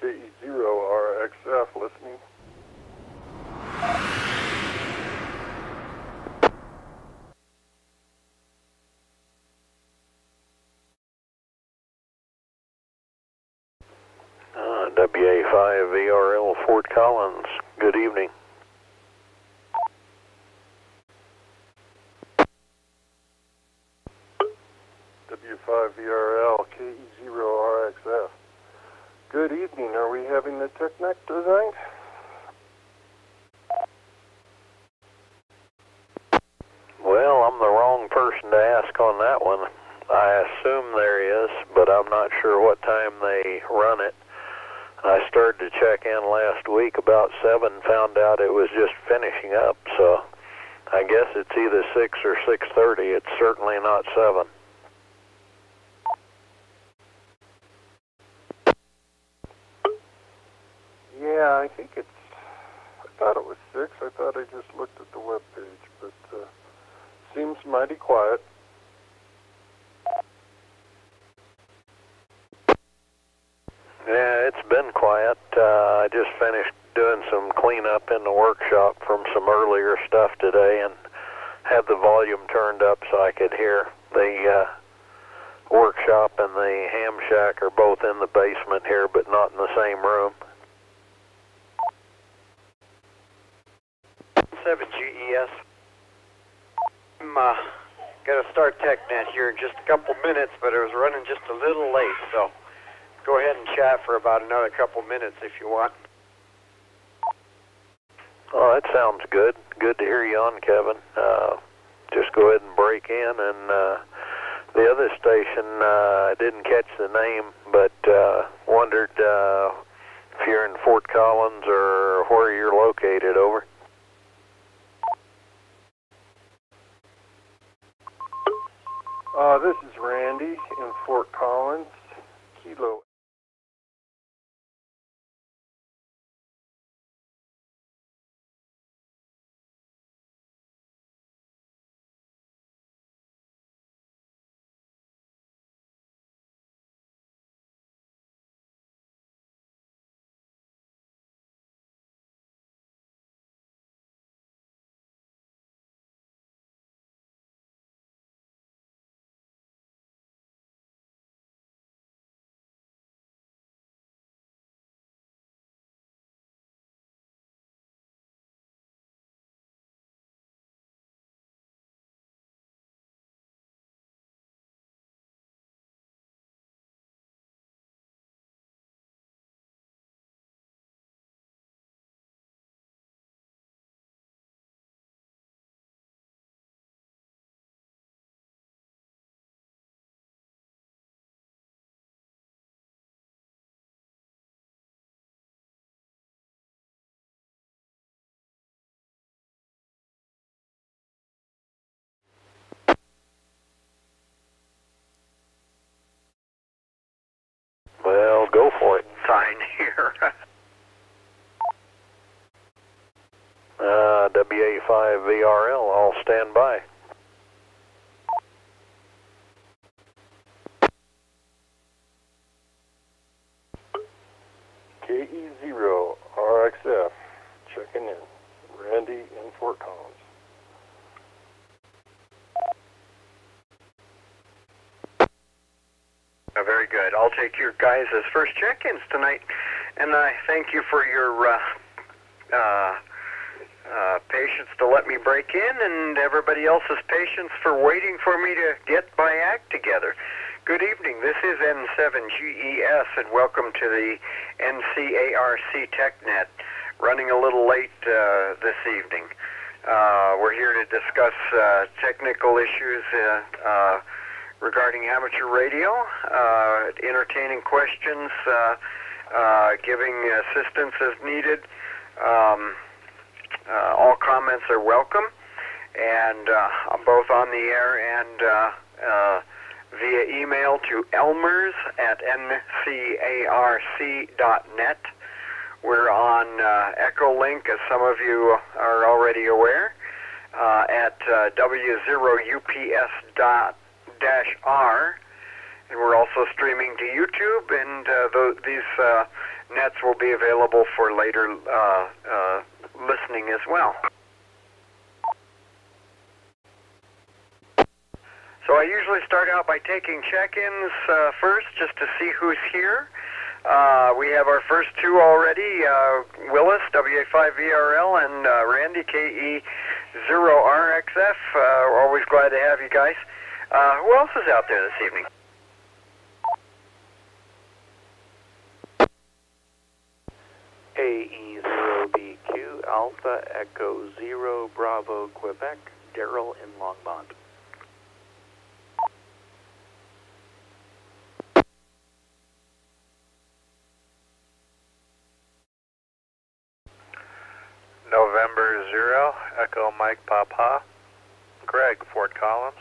KE0RXF listening. WA5VRL Fort Collins, good evening. W5VRL KE0RXF. Good evening. Are we having the Tech Net tonight? Well, I'm the wrong person to ask on that one. I assume there is, but I'm not sure what time they run it. I started to check in last week about 7, found out it was just finishing up, so I guess it's either 6 or 6:30. It's certainly not 7. Yeah, I think I thought it was 6. I thought I just looked at the web page, but seems mighty quiet. Yeah, it's been quiet. I just finished doing some cleanup in the workshop from some earlier stuff today and had the volume turned up so I could hear. The workshop and the ham shack are both in the basement here, but not in the same room. 7 GES. I'm going to start TechNet here in just a couple minutes, but it was running just a little late, so go ahead and chat for about another couple minutes if you want. Oh, that sounds good. Good to hear you on, Kevin. Just go ahead and break in. And the other station, I didn't catch the name, but wondered if you're in Fort Collins or where you're located, over. This is Randy in Fort Collins, Kilo. Well, go for it. Fine here. WA5VRL, I'll stand by. KE0RXF, checking in. Randy in Fort Collins. Very good. I'll take your guys' as first check-ins tonight, and I thank you for your patience to let me break in, and everybody else's patience for waiting for me to get my act together. Good evening. This is N7GES, and welcome to the NCARC Tech Net. Running a little late this evening. We're here to discuss technical issues regarding amateur radio, entertaining questions, giving assistance as needed. All comments are welcome, and I'm both on the air and via email to elmers@ncarc.net. We're on Echolink, as some of you are already aware, at W0UPS-R, And we're also streaming to YouTube, and these nets will be available for later listening as well. So I usually start out by taking check-ins first, just to see who's here. We have our first two already, Willis, WA5VRL, and Randy, KE0RXF. We're always glad to have you guys. Who else is out there this evening? AE0BQ, Alpha Echo 0 Bravo Quebec, Daryl in Longmont. November 0, Echo Mike Papa, Greg, Fort Collins.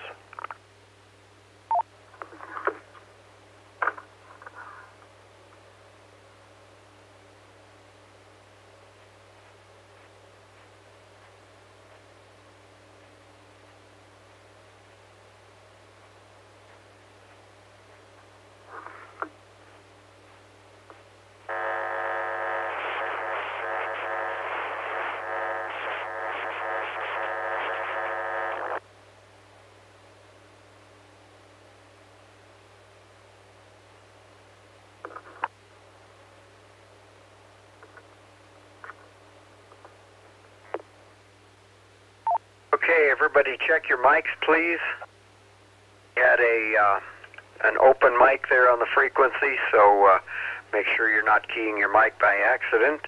Okay, everybody check your mics, please. You had an open mic there on the frequency, so make sure you're not keying your mic by accident.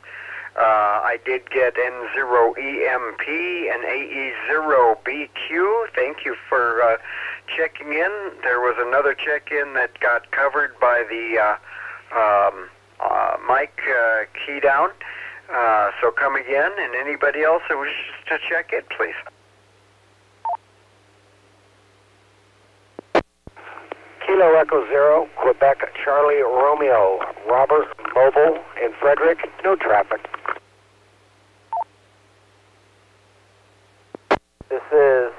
I did get N0EMP and AE0BQ. Thank you for checking in. There was another check-in that got covered by the mic key down. So come again, and anybody else that wishes to check in, please. Kilo Echo 0, Quebec Charlie Romeo, Robert, Mobile, and Frederick, no traffic. This is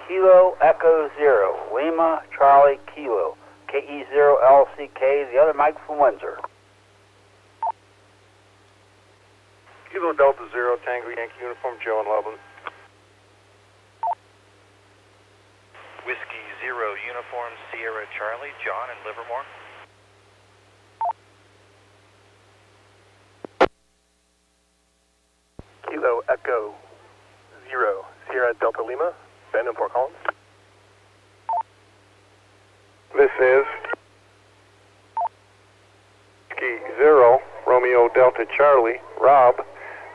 Kilo Echo 0, Lima Charlie Kilo, KE0LCK, the other Mike from Windsor. Kilo Delta 0, Tango Yankee Uniform, Joe in Loveland. Whiskey 0, Uniform Sierra Charlie, John in Livermore. Kilo Echo 0, Sierra Delta Lima, Ben in Fort Collins. This is Whiskey 0, Romeo Delta Charlie, Rob,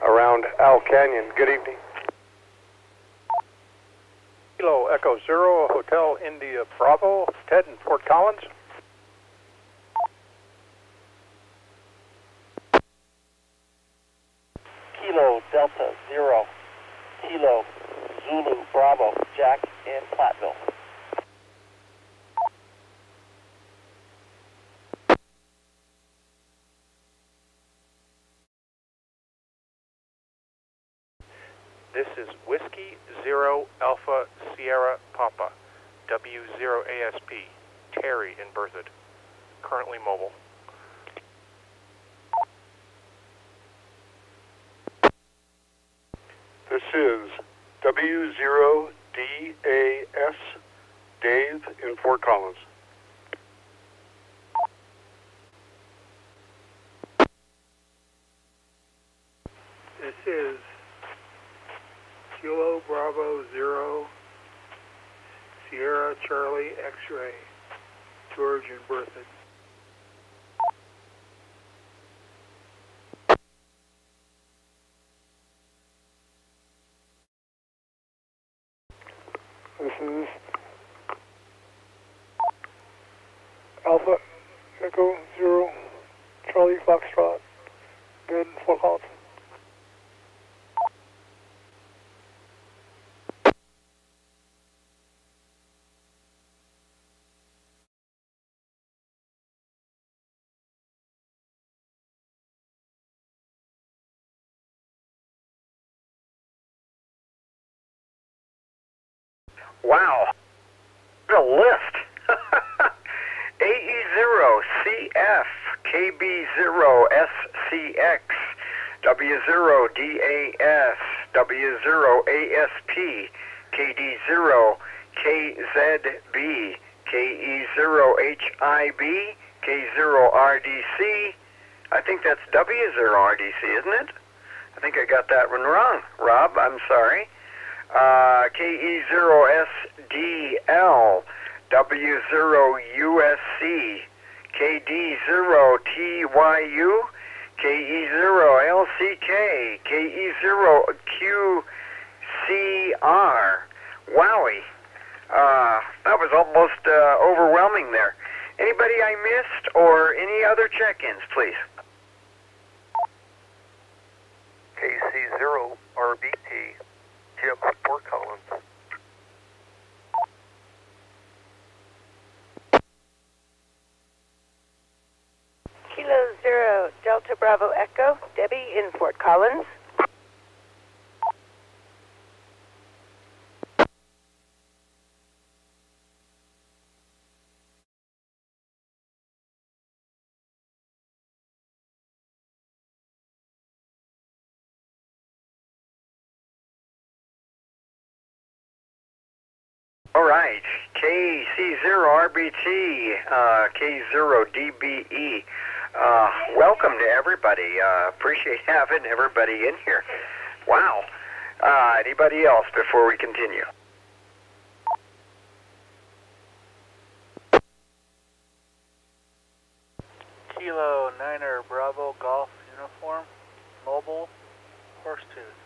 around Owl Canyon. Good evening. Kilo Echo 0, Hotel India Bravo, Ted in Fort Collins. Kilo Delta 0, Kilo Zulu Bravo, Jack in Platteville. This is Whiskey 0 Alpha Sierra Papa, W0ASP, Terry in Berthoud, currently mobile. This is W0DAS, Dave in Fort Collins. This is Kilo Bravo 0, Sierra Charlie X-Ray, George in Berthoud. This is Alpha Echo 0, Charlie Foxtrot, Ben Fort Collins. Wow, what a list. AE0 W0CF, KB0SCX, W0DAS, W0ASP, KD0KZB, KE0HIB, K0RDC. I think that's W0RDC, isn't it? I think I got that one wrong. Rob, I'm sorry. KE0SDL, W0USC, KD0TYU, KE0LCK, KE0QCR. Wowie. That was almost overwhelming there. Anybody I missed or any other check-ins, please? KC0RBT, Jim, Fort Collins. Kilo 0, Delta Bravo Echo, Debbie in Fort Collins. All right, KC0RBT, K0DBE. Welcome to everybody. Appreciate having everybody in here. Wow. Anybody else before we continue? Kilo 9er Bravo Golf Uniform, Mobile, Horsetooth.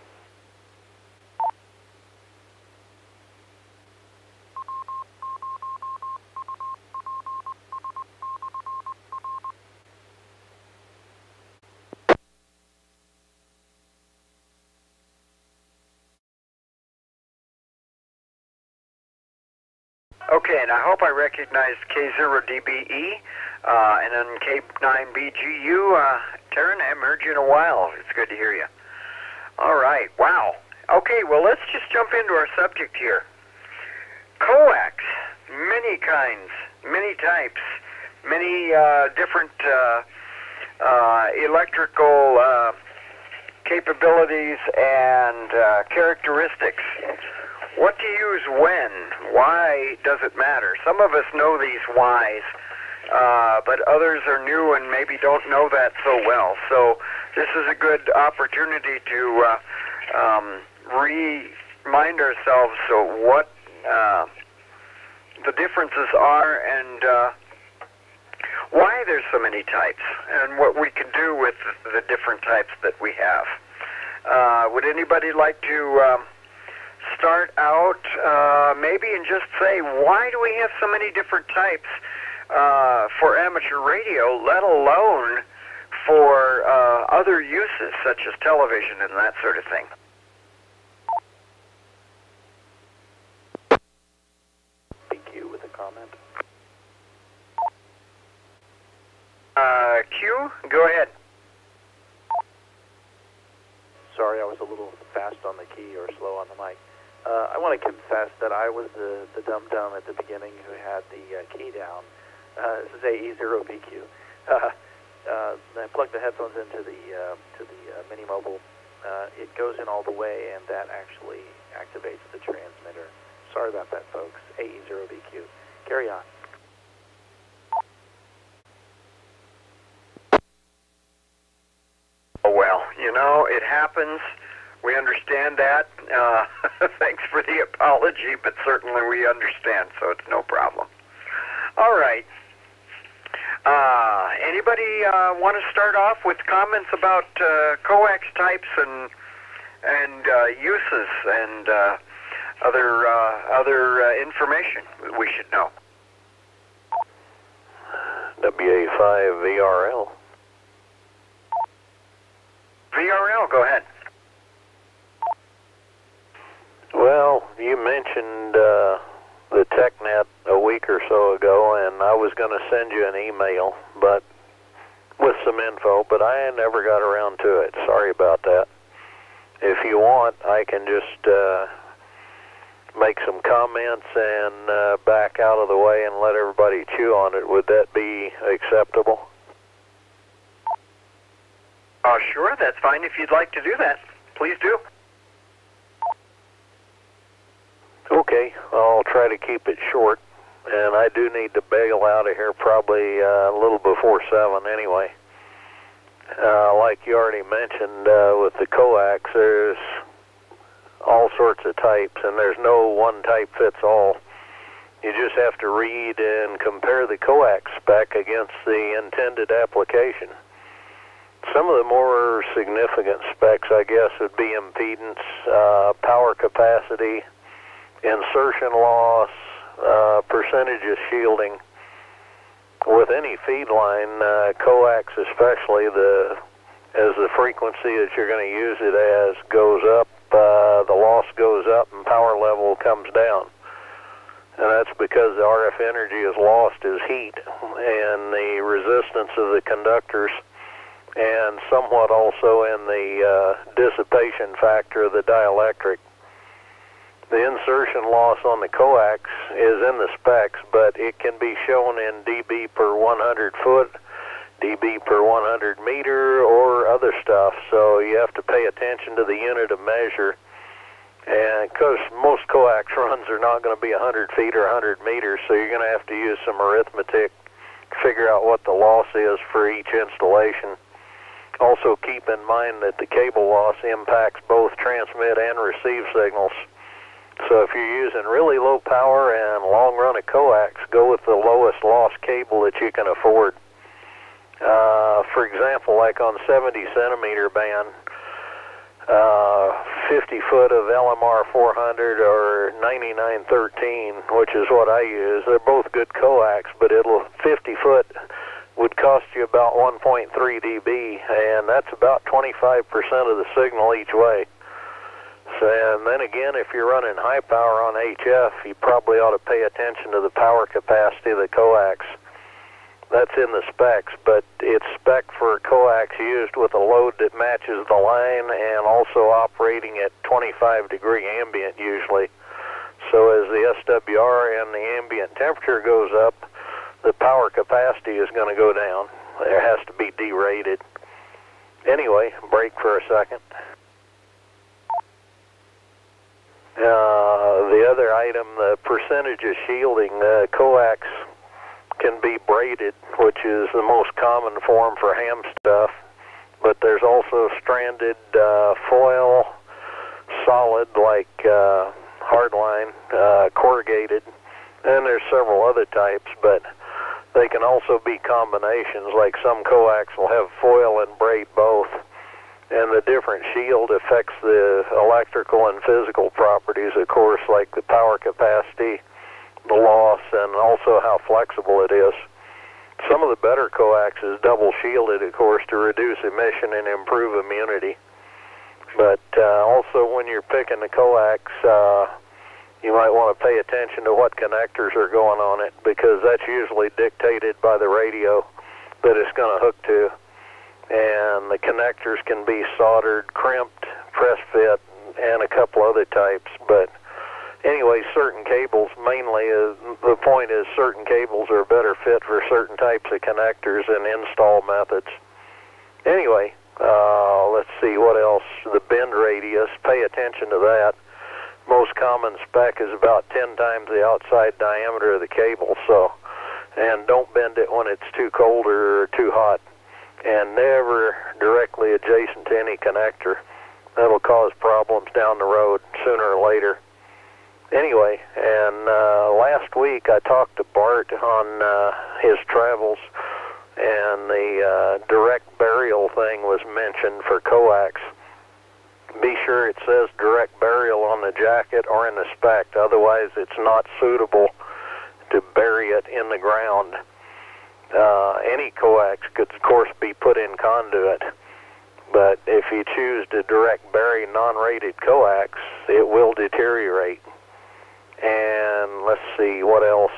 Okay, and I hope I recognized K0DBE, and then K9BGU. Taryn, I haven't heard you in a while. It's good to hear you. All right, wow. Okay, well, let's just jump into our subject here. Coax, many kinds, many types, many different electrical capabilities and characteristics. What to use when? Why does it matter? Some of us know these whys, but others are new and maybe don't know that so well. So this is a good opportunity to remind ourselves what the differences are and why there's so many types and what we can do with the different types that we have. Would anybody like to start out maybe and just say, why do we have so many different types for amateur radio, let alone for other uses such as television and that sort of thing? Q with a comment. Q, go ahead. Sorry, I was a little fast on the key or slow on the mic. I want to confess that I was the dum-dum at the beginning who had the key down. This is AE0BQ. I plugged the headphones into the mini mobile. It goes in all the way, and that actually activates the transmitter. Sorry about that, folks. AE0BQ. Carry on. Oh, well, you know, it happens. We understand that. Thanks for the apology, but certainly we understand, so it's no problem. All right. Anybody want to start off with comments about coax types and uses and other information we should know? WA5VRL. VRL, go ahead. Well, you mentioned the Tech Net a week or so ago, and I was going to send you an email, but with some info, but I never got around to it. Sorry about that. If you want, I can just make some comments and back out of the way and let everybody chew on it. Would that be acceptable? Sure, that's fine if you'd like to do that. Please do. Okay, I'll try to keep it short, and I do need to bail out of here probably a little before 7 anyway. Like you already mentioned, with the Coax, there's all sorts of types, and there's no one type fits all. You just have to read and compare the Coax spec against the intended application. Some of the more significant specs, I guess, would be impedance, power capacity, insertion loss, percentage of shielding. With any feed line, Coax especially, as the frequency that you're going to use it as goes up, the loss goes up and power level comes down. And that's because the RF energy is lost as heat, and the resistance of the conductors, and somewhat also in the dissipation factor of the dielectric. The insertion loss on the Coax is in the specs, but it can be shown in dB per 100 foot, dB per 100 meter, or other stuff. So you have to pay attention to the unit of measure. And because most Coax runs are not going to be 100 feet or 100 meters, so you're going to have to use some arithmetic to figure out what the loss is for each installation. Also keep in mind that the cable loss impacts both transmit and receive signals. So if you're using really low power and long run of Coax, go with the lowest loss cable that you can afford. For example, like on 70 centimeter band, 50 foot of LMR 400 or 9913, which is what I use. They're both good Coax, but 50 foot would cost you about 1.3 dB, and that's about 25% of the signal each way. So, and then again, if you're running high power on HF, you probably ought to pay attention to the power capacity of the Coax. That's in the specs, but it's spec for Coax used with a load that matches the line and also operating at 25-degree ambient usually. So as the SWR and the ambient temperature goes up, the power capacity is going to go down. It has to be derated. Anyway, break for a second. The other item, the percentage of shielding, Coax can be braided, which is the most common form for ham stuff, but there's also stranded foil, solid like hardline, corrugated, and there's several other types, but they can also be combinations, like some Coax will have foil and braid both. And the different shield affects the electrical and physical properties, of course, like the power capacity, the loss, and also how flexible it is. Some of the better Coax is double shielded, of course, to reduce emission and improve immunity. But also when you're picking the Coax, you might want to pay attention to what connectors are going on it, because that's usually dictated by the radio that it's going to hook to. And the connectors can be soldered, crimped, press fit, and a couple other types. But anyway, certain cables, mainly, the point is certain cables are a better fit for certain types of connectors and install methods. Anyway, let's see what else. The bend radius, pay attention to that. Most common spec is about 10 times the outside diameter of the cable, so, and don't bend it when it's too cold or too hot. And never directly adjacent to any connector. That'll cause problems down the road sooner or later. Anyway, and last week I talked to Bart on his travels, and the direct burial thing was mentioned for Coax. Be sure it says direct burial on the jacket or in the spec, otherwise it's not suitable to bury it in the ground. Any Coax could, of course, be put in conduit, but if you choose to direct bury non-rated Coax, it will deteriorate. And let's see, what else?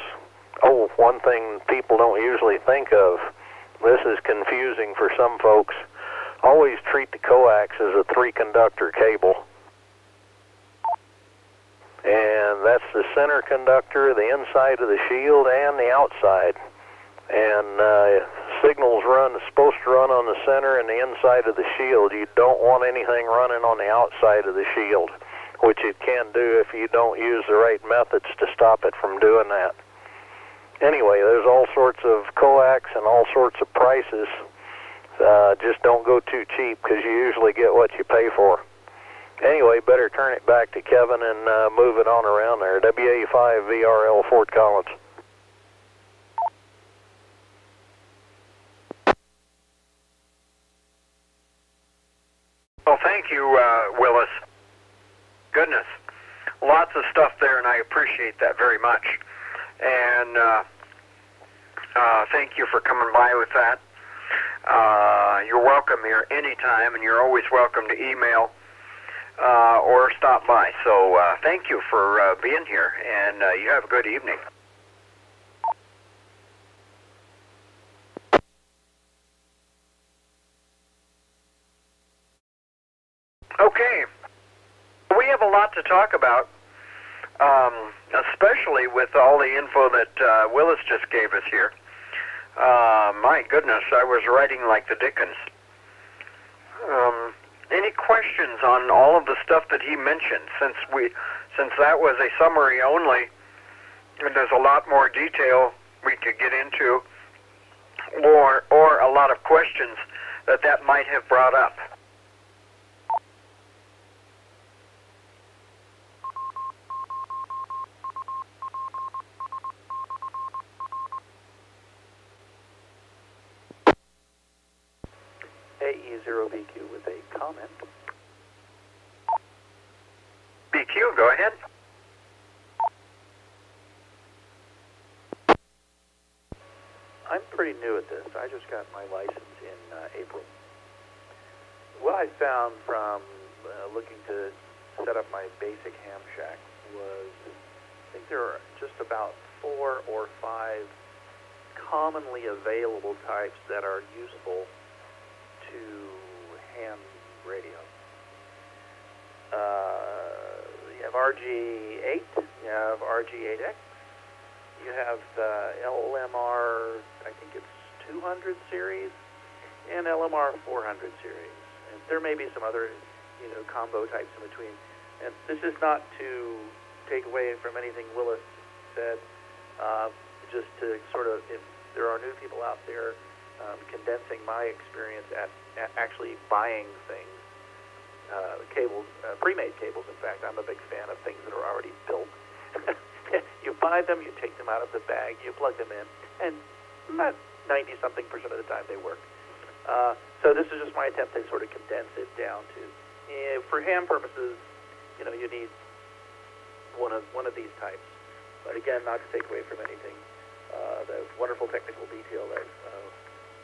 Oh, one thing people don't usually think of, this is confusing for some folks, always treat the Coax as a 3-conductor cable. And and that's the center conductor, the inside of the shield, and the outside. And signals supposed to run on the center and the inside of the shield. You don't want anything running on the outside of the shield, which it can do if you don't use the right methods to stop it from doing that. Anyway, there's all sorts of coax and all sorts of prices. Just don't go too cheap, because you usually get what you pay for. Anyway, better turn it back to Kevin and move it on around there. WA5 VRL Fort Collins. Well, thank you, Willis. Goodness, lots of stuff there, and I appreciate that very much. And thank you for coming by with that. You're welcome here anytime, and you're always welcome to email or stop by. So thank you for being here, and you have a good evening. Okay, we have a lot to talk about, especially with all the info that Willis just gave us here. My goodness, I was writing like the Dickens. Any questions on all of the stuff that he mentioned? Since that was a summary only, and there's a lot more detail we could get into, or a lot of questions that might have brought up. AE0BQ with a comment. BQ, go ahead. I'm pretty new at this. I just got my license in April. What I found from looking to set up my basic ham shack was, I think there are just about 4 or 5 commonly available types that are useful to ham radio. You have RG8, you have RG8X, you have the LMR, I think it's 200 series, and LMR 400 series. And there may be some other, combo types in between. And this is not to take away from anything Willis said, just to sort of, if there are new people out there, condensing my experience at actually buying things, cables, pre-made cables. In fact, I'm a big fan of things that are already built. You buy them, you take them out of the bag, you plug them in, and about 90-something% of the time they work. So this is just my attempt to sort of condense it down to, for ham purposes, you need one of these types. But again, not to take away from anything, the wonderful technical detail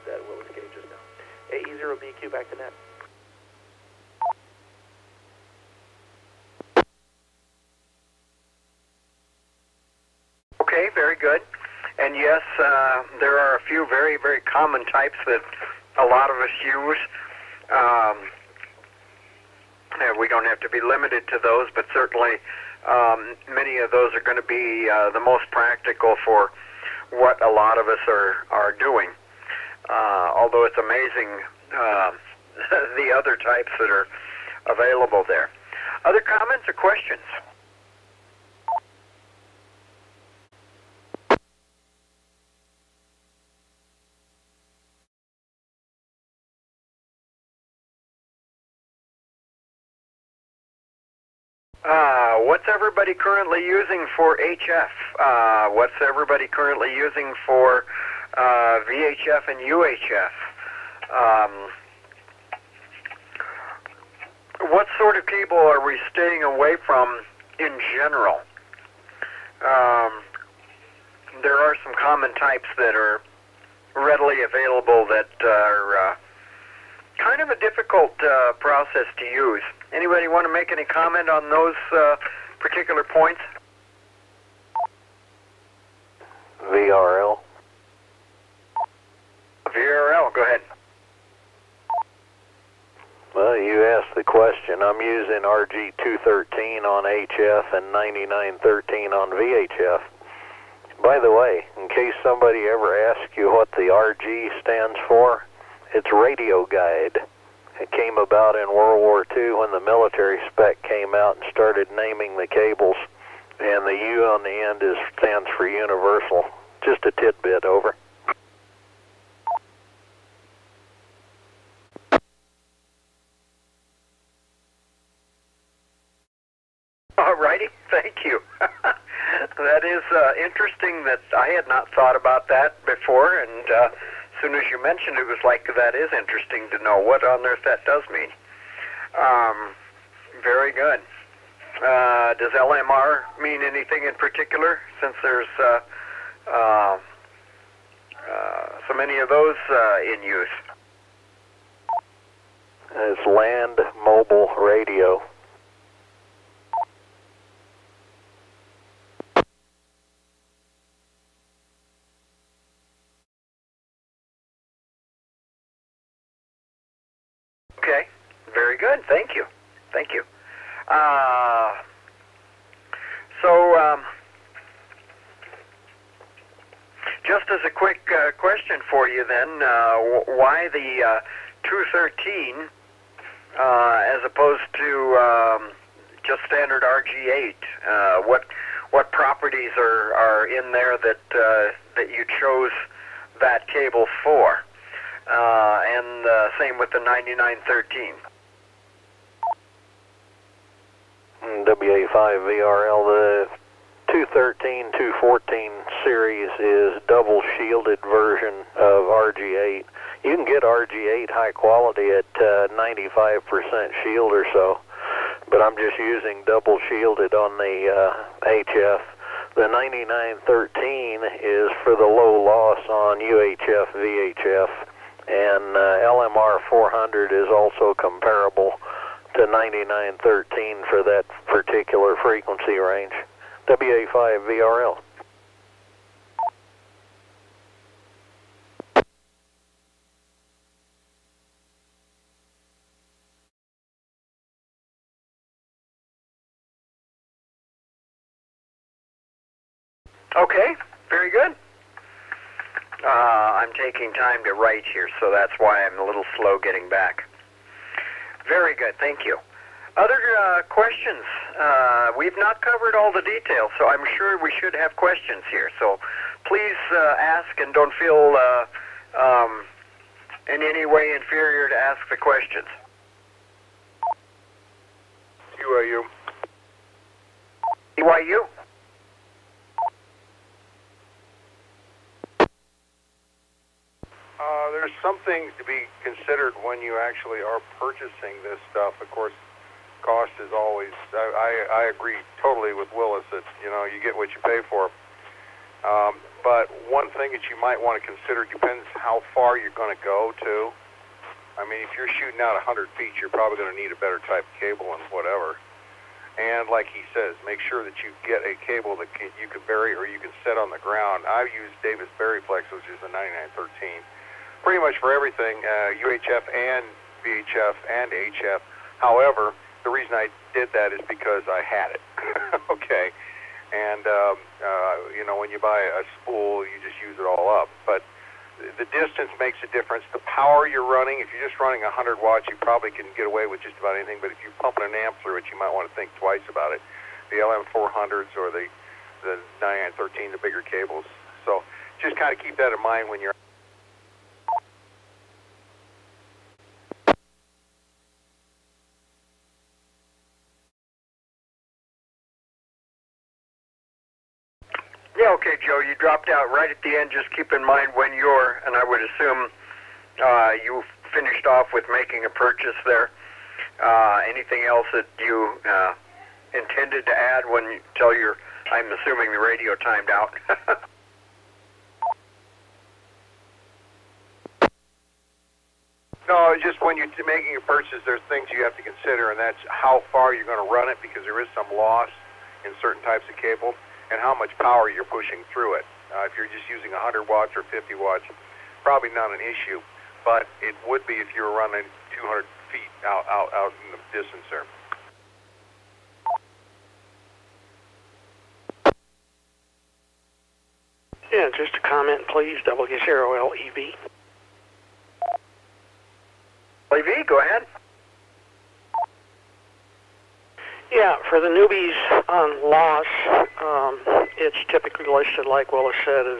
that Willis gave just now. AE0BQ back to net. Okay, very good. And yes, there are a few very, very common types that a lot of us use. We don't have to be limited to those, but certainly many of those are going to be the most practical for what a lot of us are doing. Although it's amazing the other types that are available there. Other comments or questions? What's everybody currently using for HF? What's everybody currently using for VHF and UHF? What sort of cable are we staying away from in general? There are some common types that are readily available that are kind of a difficult process to use. Anybody want to make any comment on those particular points? VRL. VRL, go ahead. Well, you asked the question. I'm using RG213 on HF and 9913 on VHF. By the way, in case somebody ever asks you what the RG stands for, it's Radio Guide. It came about in World War II when the military spec came out and started naming the cables, and the U on the end stands for Universal. Just a tidbit, over. All righty, thank you. That is interesting. That I had not thought about that before, and as soon as you mentioned it, was like, that is interesting to know what on earth that does mean. Very good. Does LMR mean anything in particular, since there's so many of those in use? It's Land Mobile Radio. Okay, very good. Thank you. Thank you. Just as a quick question for you then, why the 213 as opposed to just standard RG8? What properties are in there that you chose that cable for? And same with the 9913. WA5VRL, the 213, 214 series is double shielded version of RG8. You can get RG8 high quality at 95% shield or so, but I'm just using double shielded on the HF. The 9913 is for the low loss on UHF, VHF, and LMR 400 is also comparable to 9913 for that particular frequency range. WA5VRL. Okay, very good. I'm taking time to write here, so that's why I'm a little slow getting back. Very good, thank you. Other questions? We've not covered all the details, so I'm sure we should have questions here. So please ask, and don't feel in any way inferior to ask the questions. UIU. BYU? There's some things to be considered when you actually are purchasing this stuff. Of course, cost is always, I agree totally with Willis that, you know, you get what you pay for. But one thing that you might want to consider depends how far you're going to go, too. I mean, if you're shooting out 100 feet, you're probably going to need a better type of cable and whatever. And like he says, make sure that you get a cable that you can bury or you can set on the ground. I've used Davis Berryflex, which is the 9913, pretty much for everything, UHF and VHF and HF. However, the reason I did that is because I had it. Okay. And, you know, when you buy a spool, you just use it all up. But the distance makes a difference. The power you're running, if you're just running 100 watts, you probably can get away with just about anything. But if you're pumping an amp through it, you might want to think twice about it. The LM400s or the 9913, the bigger cables. So just kind of keep that in mind when you're... Yeah, okay, Joe, you dropped out right at the end. Just keep in mind when you're, and I would assume you finished off with making a purchase there. Anything else that you intended to add when you tell your, I'm assuming the radio timed out. No, just when you're making a purchase, there's things you have to consider, and that's how far you're going to run it, because there is some loss in certain types of cable, and how much power you're pushing through it. If you're just using 100 watts or 50 watts, probably not an issue, but it would be if you were running 200 feet out in the distance there. Yeah, just a comment, please. W0LEV. LEV, go ahead. Yeah, for the newbies on loss, it's typically listed, like Willis said, as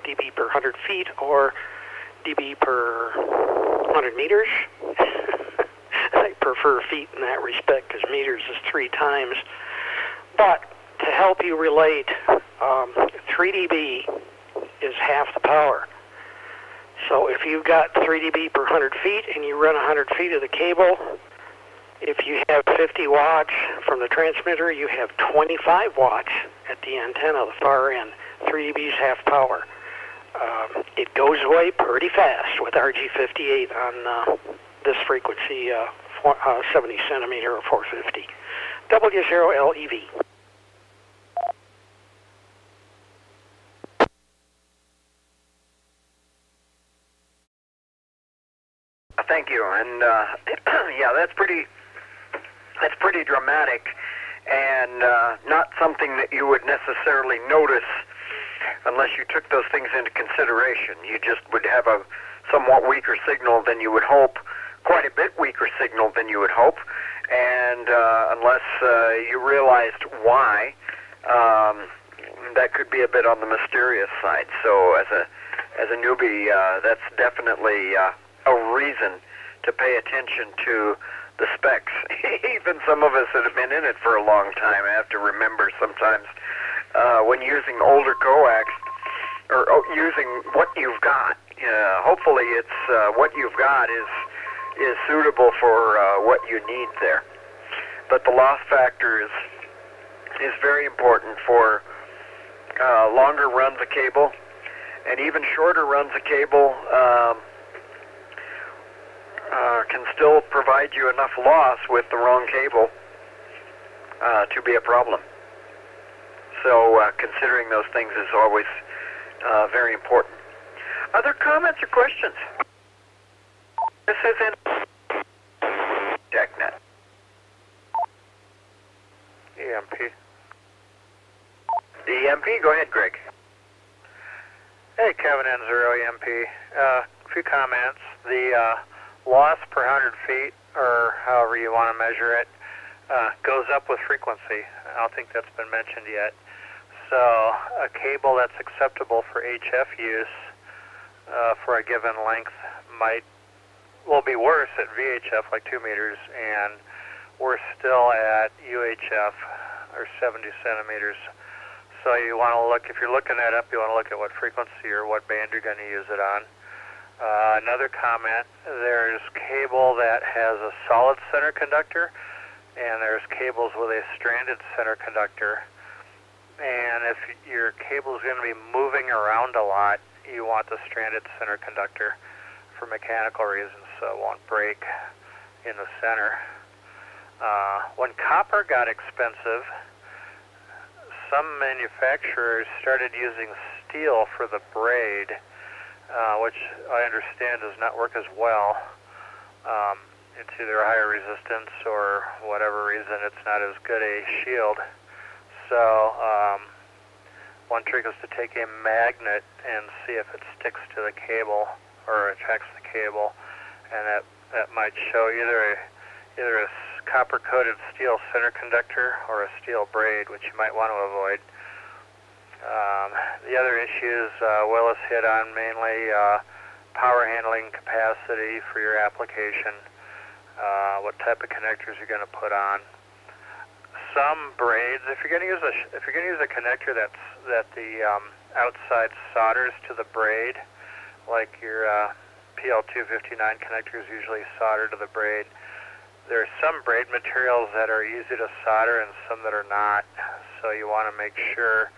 dB per 100 feet or dB per 100 meters. I prefer feet in that respect because meters is 3 times. But to help you relate, 3 dB is half the power. So if you've got 3 dB per 100 feet and you run 100 feet of the cable, if you have 50 watts from the transmitter, you have 25 watts at the antenna, the far end. 3 dB is half power. It goes away pretty fast with RG58 on this frequency, 70 centimeter or 450. W0LEV. Thank you. And yeah, that's pretty dramatic, and not something that you would necessarily notice unless you took those things into consideration. You just would have a somewhat weaker signal than you would hope, quite a bit weaker signal than you would hope, and unless you realized why, that could be a bit on the mysterious side. So as a newbie, that's definitely a reason to pay attention to the specs. Even some of us that have been in it for a long time have to remember sometimes when using older coax or using what you've got. Hopefully, it's what you've got is suitable for what you need there. But the loss factor is very important for longer runs of cable, and even shorter runs of cable. Can still provide you enough loss with the wrong cable to be a problem. So considering those things is always very important. Other comments or questions? This is NCARC Tech Net. EMP. EMP, go ahead, Greg. Hey, Kevin N0 EMP. A few comments. The loss per 100 feet, or however you want to measure it, goes up with frequency. I don't think that's been mentioned yet. So a cable that's acceptable for HF use for a given length will be worse at VHF, like 2 meters, and we're still at UHF, or 70 centimeters. So you want to look, if you're looking that up, you want to look at what frequency or what band you're going to use it on. Another comment, there's cable that has a solid center conductor, and there's cables with a stranded center conductor. And if your cable is going to be moving around a lot, you want the stranded center conductor for mechanical reasons, so it won't break in the center. When copper got expensive, some manufacturers started using steel for the braid, which I understand does not work as well. It's either higher resistance or whatever reason it's not as good a shield. So one trick is to take a magnet and see if it sticks to the cable or attracts the cable, and that might show either a copper-coated steel center conductor or a steel braid, which you might want to avoid. The other issues Willis hit on, mainly power handling capacity for your application, what type of connectors you're going to put on. Some braids, if you're going to use a connector that the outside solders to the braid, like your PL259 connectors usually solder to the braid. There are some braid materials that are easy to solder and some that are not, so you want to make sure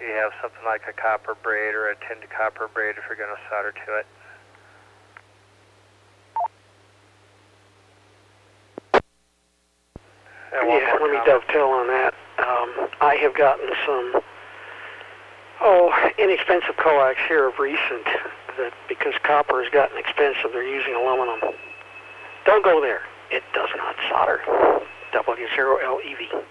you have something like a copper braid or a tinned copper braid if you're going to solder to it. Yeah, let me dovetail on that. I have gotten some inexpensive coax here of recent that because copper has gotten expensive, they're using aluminum. Don't go there. It does not solder. W0LEV.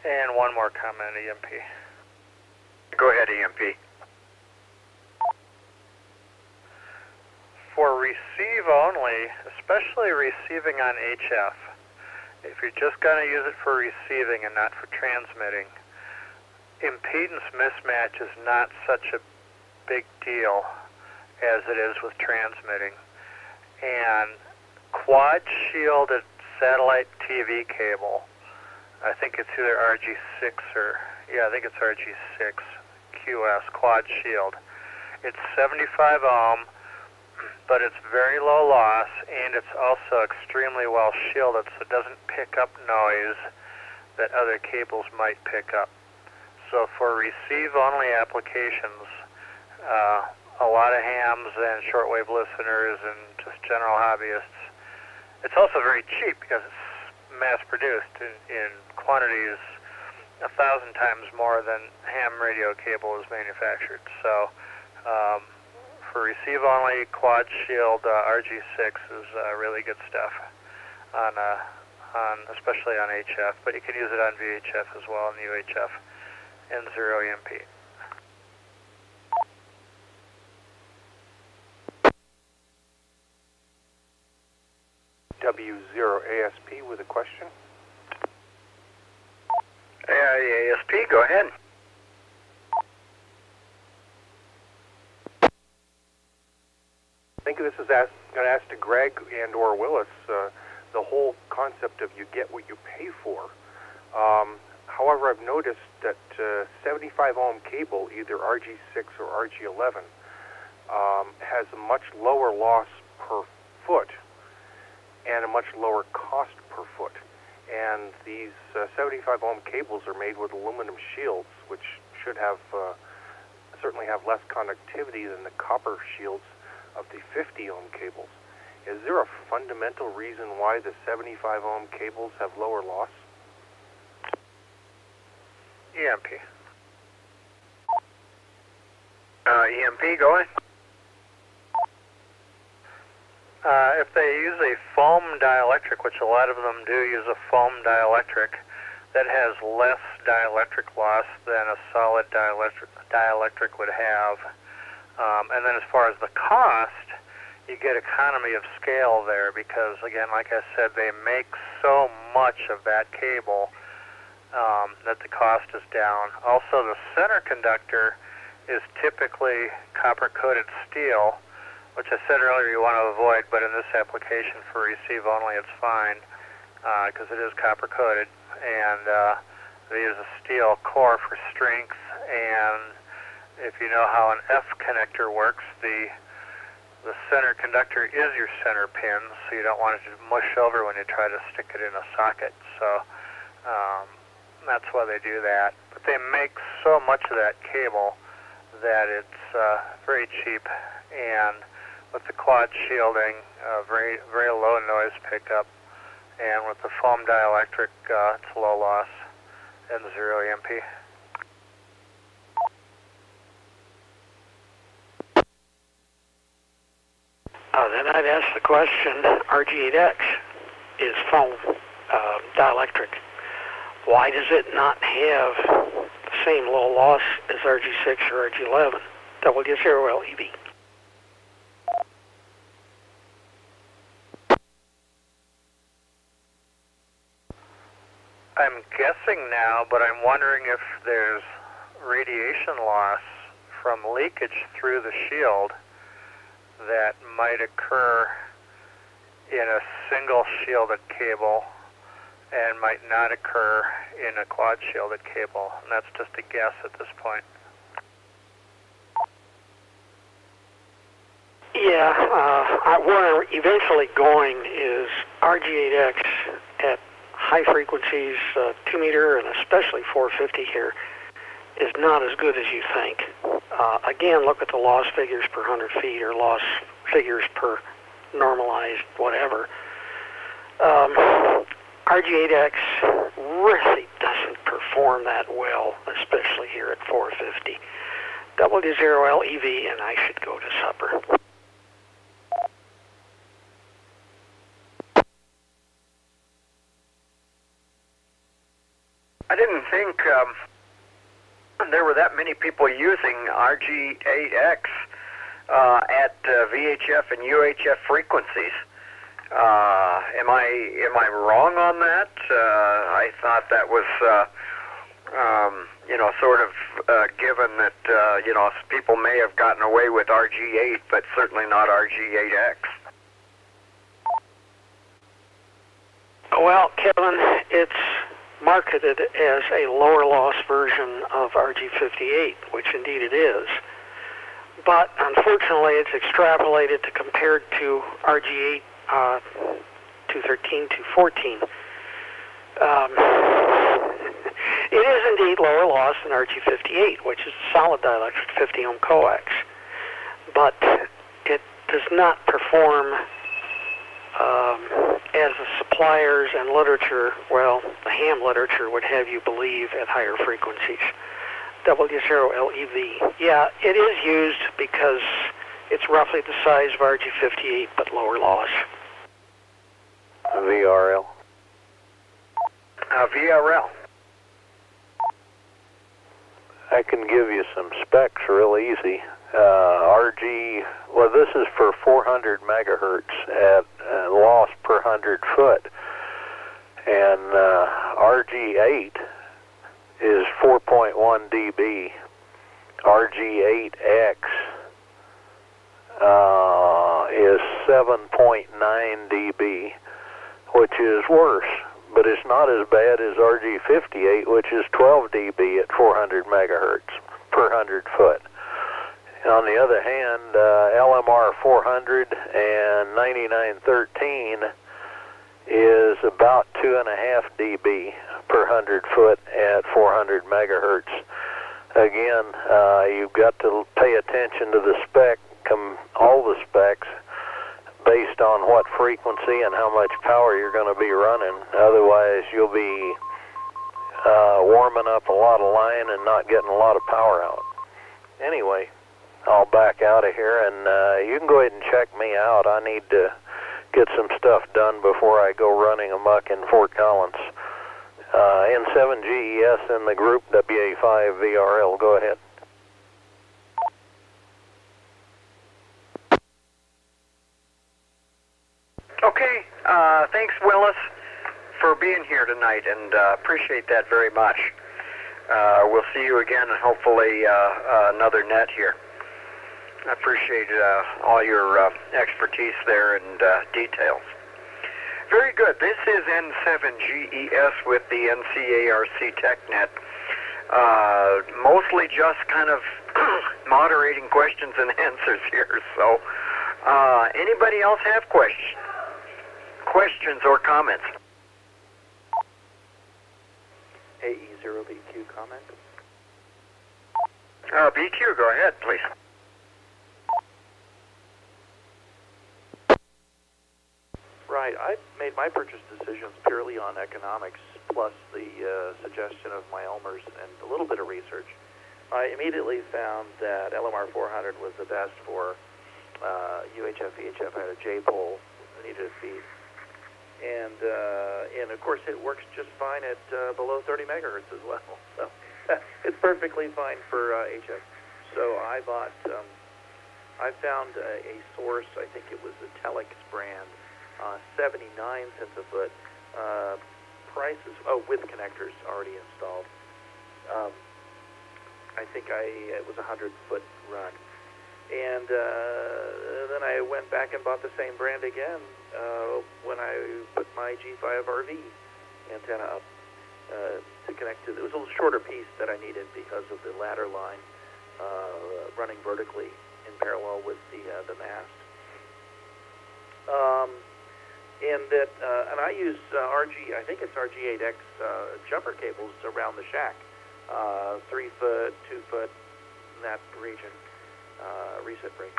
And one more comment, EMP. Go ahead, EMP. For receive only, especially receiving on HF, if you're just going to use it for receiving and not for transmitting, impedance mismatch is not such a big deal as it is with transmitting. And quad shielded satellite TV cable, I think it's either RG6 or, yeah, I think it's RG6 QS, quad shield. It's 75 ohm, but it's very low loss, and it's also extremely well shielded, so it doesn't pick up noise that other cables might pick up. So for receive-only applications, a lot of hams and shortwave listeners and just general hobbyists, it's also very cheap because it's mass-produced in quantities 1,000 times more than ham radio cable is manufactured. So for receive-only quad shield, RG6 is really good stuff on especially on HF, but you can use it on VHF as well, and UHF, N0 EMP. W0ASP with a question. ASP, go ahead. I think this is going to ask to Greg and or Willis, the whole concept of you get what you pay for. However, I've noticed that 75 ohm cable, either RG6 or RG11, has a much lower loss per foot and a much lower cost per foot. And these 75 ohm cables are made with aluminum shields, which should have certainly have less conductivity than the copper shields of the 50 ohm cables. Is there a fundamental reason why the 75 ohm cables have lower loss? EMP. EMP, go ahead. If they use a foam dielectric, which a lot of them do use a foam dielectric, that has less dielectric loss than a solid dielectric would have. And then as far as the cost, you get economy of scale there because, again, like I said, they make so much of that cable that the cost is down. Also, the center conductor is typically copper-coated steel, which I said earlier you want to avoid, but in this application for receive only it's fine because it is copper-coated. And they use a steel core for strength, and if you know how an F connector works, the center conductor is your center pin, so you don't want it to mush over when you try to stick it in a socket. So that's why they do that. But they make so much of that cable that it's very cheap, and with the quad shielding, very low noise pickup, and with the foam dielectric, it's low loss N0 EMP. Then I'd ask the question, RG8X is foam dielectric. Why does it not have the same low loss as RG6 or RG11? W0LEV. I'm guessing now, but I'm wondering if there's radiation loss from leakage through the shield that might occur in a single shielded cable and might not occur in a quad shielded cable. And that's just a guess at this point. Yeah, where I'm eventually going is RG8X at high frequencies, 2 meter and especially 450 here, is not as good as you think. Again, look at the loss figures per 100 feet or loss figures per normalized whatever. RG8X really doesn't perform that well, especially here at 450. W0LEV, and I should go to supper. I didn't think there were that many people using RG8X at VHF and UHF frequencies. Am I wrong on that? I thought that was sort of given that people may have gotten away with RG8, but certainly not RG8X. Well, Kevin, it's marketed as a lower loss version of RG58, which indeed it is. But unfortunately, it's extrapolated to compared to RG8 213, 214. It is indeed lower loss than RG58, which is a solid dielectric 50 ohm coax, but it does not perform as the suppliers and literature, well, the ham literature would have you believe, at higher frequencies. W0LEV. Yeah, it is used because it's roughly the size of RG58, but lower loss. VRL. VRL. I can give you some specs real easy. This is for 400 megahertz at loss per 100 foot. And RG8 is 4.1 dB. RG8X is 7.9 dB, which is worse, but it's not as bad as RG58, which is 12 dB at 400 megahertz per 100 foot. On the other hand, LMR 400 and 9913 is about 2.5 dB per 100 foot at 400 megahertz. Again, you've got to pay attention to the spec, all the specs, based on what frequency and how much power you're going to be running. Otherwise, you'll be warming up a lot of line and not getting a lot of power out. Anyway, I'll back out of here, and you can go ahead and check me out. I need to get some stuff done before I go running amok in Fort Collins. N7GES in the group, WA5VRL. Go ahead. Okay, thanks, Willis, for being here tonight, and appreciate that very much. We'll see you again, and hopefully another net here. I appreciate all your expertise there and details. Very good. This is N7GES with the NCARC Tech Net. Mostly just kind of moderating questions and answers here. So, anybody else have questions or comments? AE0BQ comment? BQ, go ahead, please. Right. I made my purchase decisions purely on economics, plus the suggestion of my Elmers and a little bit of research. I immediately found that LMR 400 was the best for UHF, VHF. I had a J-pole, needed a feed. And of course, it works just fine at below 30 megahertz as well. So it's perfectly fine for HF. So I bought, I found a source, I think it was the Telex brand, 79 cents a foot. Prices, with connectors already installed. I think it was a 100-foot run. And then I went back and bought the same brand again when I put my G5RV antenna up to connect to. It was a little shorter piece that I needed because of the ladder line running vertically in parallel with the mast. And I use RG, I think it's RG8X jumper cables around the shack, 3 foot, 2 foot, in that region, reset break.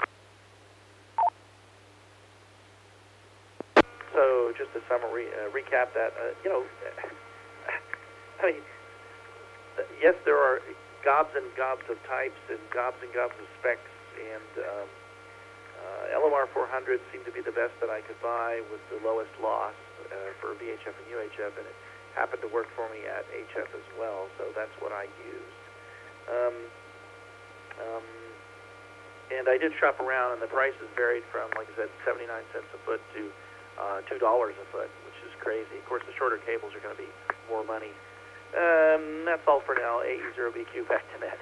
So just to recap that, I mean, yes, there are gobs and gobs of types and gobs of specs, and LMR 400 seemed to be the best that I could buy with the lowest loss for VHF and UHF, and it happened to work for me at HF as well, so that's what I used. And I did shop around, and the prices varied from, like I said, 79 cents a foot to $2 a foot, which is crazy. Of course, the shorter cables are going to be more money. That's all for now. AE0BQ, back to net.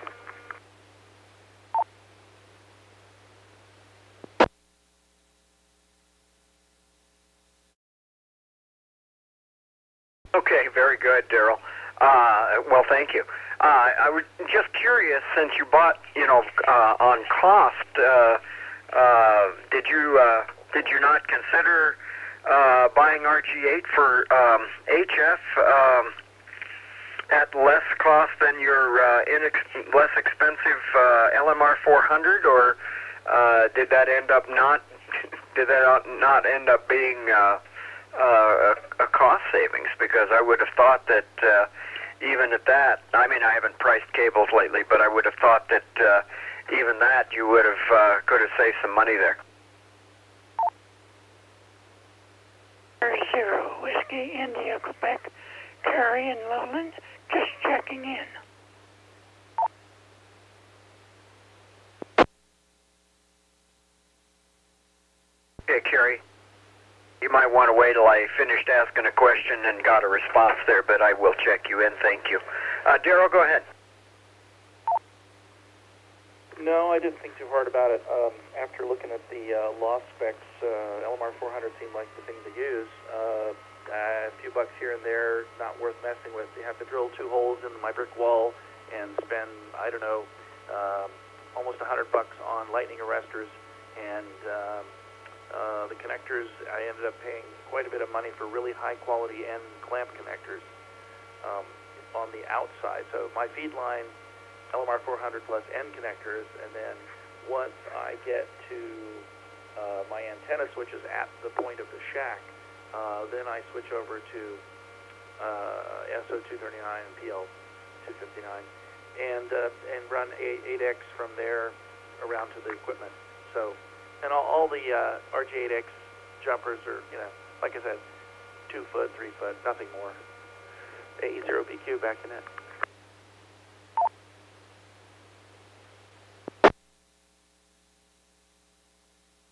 Okay, very good, Daryl. Well, thank you. I was just curious, since you bought, on cost, did you not consider buying RG8 for HF at less cost than your less expensive LMR 400, or did that not end up being a cost savings? Because I would have thought that even at that, I mean, I haven't priced cables lately, but I would have thought that even that you would have could have saved some money there. 0 Whiskey India Quebec, Carrie in Loveland, just checking in. Okay, Carrie. You might want to wait till I finished asking a question and got a response there, but I will check you in. Thank you. Daryl, go ahead. No, I didn't think too hard about it. After looking at the loss specs, LMR 400 seemed like the thing to use. A few bucks here and there, not worth messing with. You have to drill 2 holes in my brick wall and spend, I don't know, almost $100 on lightning arresters, and the connectors, I ended up paying quite a bit of money for really high quality end clamp connectors on the outside. So my feed line, LMR 400 plus end connectors, and then once I get to my antenna switches at the point of the shack, then I switch over to SO239 and PL259 and run 8X from there around to the equipment. So, and all the RG8X jumpers are, like I said, 2 foot, 3 foot, nothing more. AE0BQ, back to net.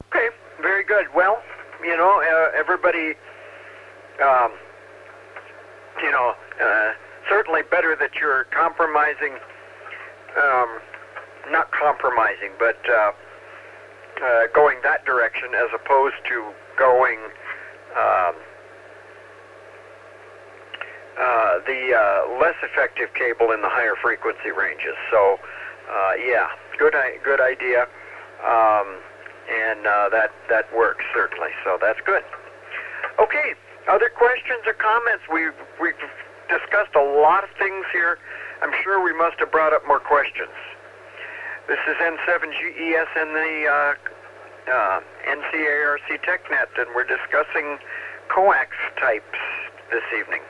Okay, very good. Well, everybody, certainly better that you're compromising, not compromising, but going that direction as opposed to going the less effective cable in the higher frequency ranges. So, yeah, good idea, and that works certainly. So that's good. Okay, other questions or comments? We've discussed a lot of things here. I'm sure we must have brought up more questions. This is N7GES and the NCARC Tech Net, and we're discussing Coax types this evening.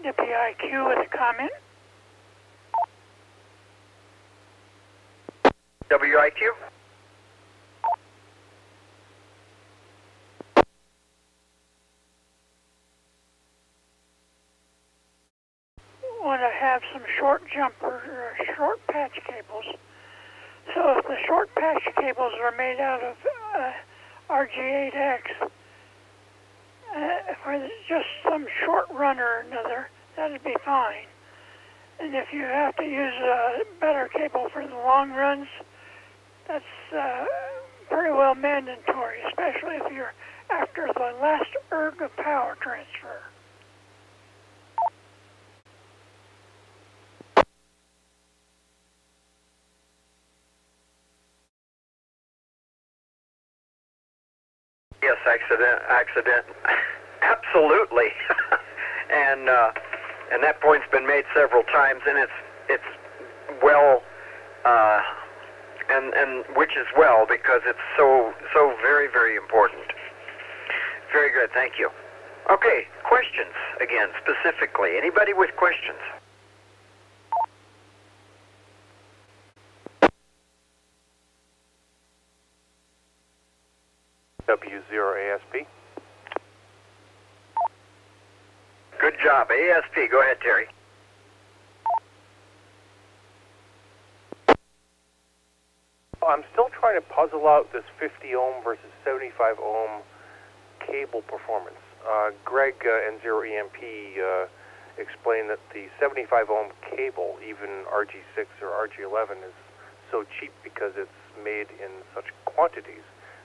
WIQ with a comment. WIQ? Want to have some short jumper or short patch cables. So if the short patch cables are made out of RG8X, for just some short run or another, that'd be fine. And if you have to use a better cable for the long runs, that's pretty well mandatory, especially if you're after the last erg of power transfer. Yes, accident, absolutely, and that point's been made several times, and it's well, and which is well, because it's so very, very important. Very good, thank you. Okay, questions again specifically. Anybody with questions? W0ASP. Good job. ASP, go ahead, Terry. I'm still trying to puzzle out this 50 ohm versus 75 ohm cable performance. Greg N0EMP explained that the 75 ohm cable, even RG6 or RG11, is so cheap because it's made in such quantities.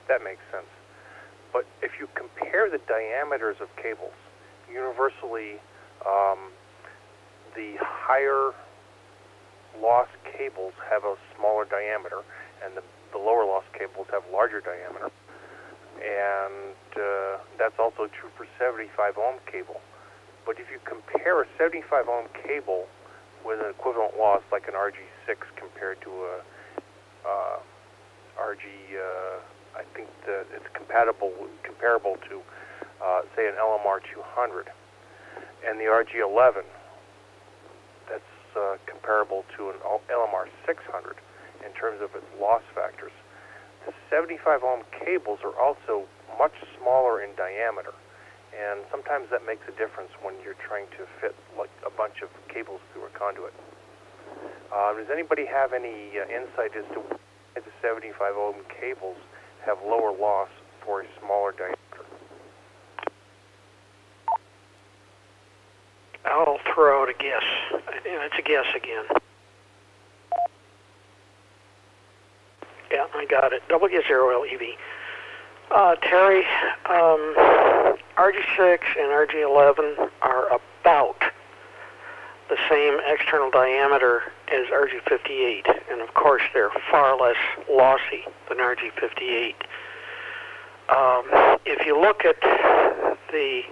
That makes sense. But if you compare the diameters of cables, universally the higher loss cables have a smaller diameter, and the lower loss cables have larger diameter. And that's also true for 75 ohm cable. But if you compare a 75 ohm cable with an equivalent loss like an RG6 compared to a RG, I think that it's comparable to say an LMR 200, and the RG11 that's comparable to an LMR 600 in terms of its loss factors. The 75 ohm cables are also much smaller in diameter, and sometimes that makes a difference when you're trying to fit like a bunch of cables through a conduit. Does anybody have any insight as to why the 75 ohm cables have lower loss for a smaller diameter? I'll throw out a guess. It's a guess again. Yeah, I got it. W0LEV. Terry, RG6 and RG11 are about the same external diameter as RG58, and of course they're far less lossy than RG58. If you look at the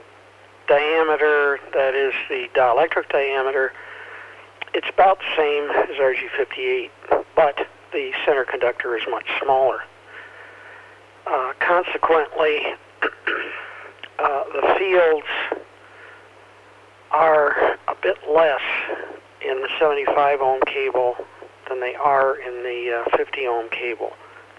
diameter, that is the dielectric diameter, it's about the same as RG58, but the center conductor is much smaller. Consequently, the fields are a bit less in the 75 ohm cable than they are in the 50 ohm cable,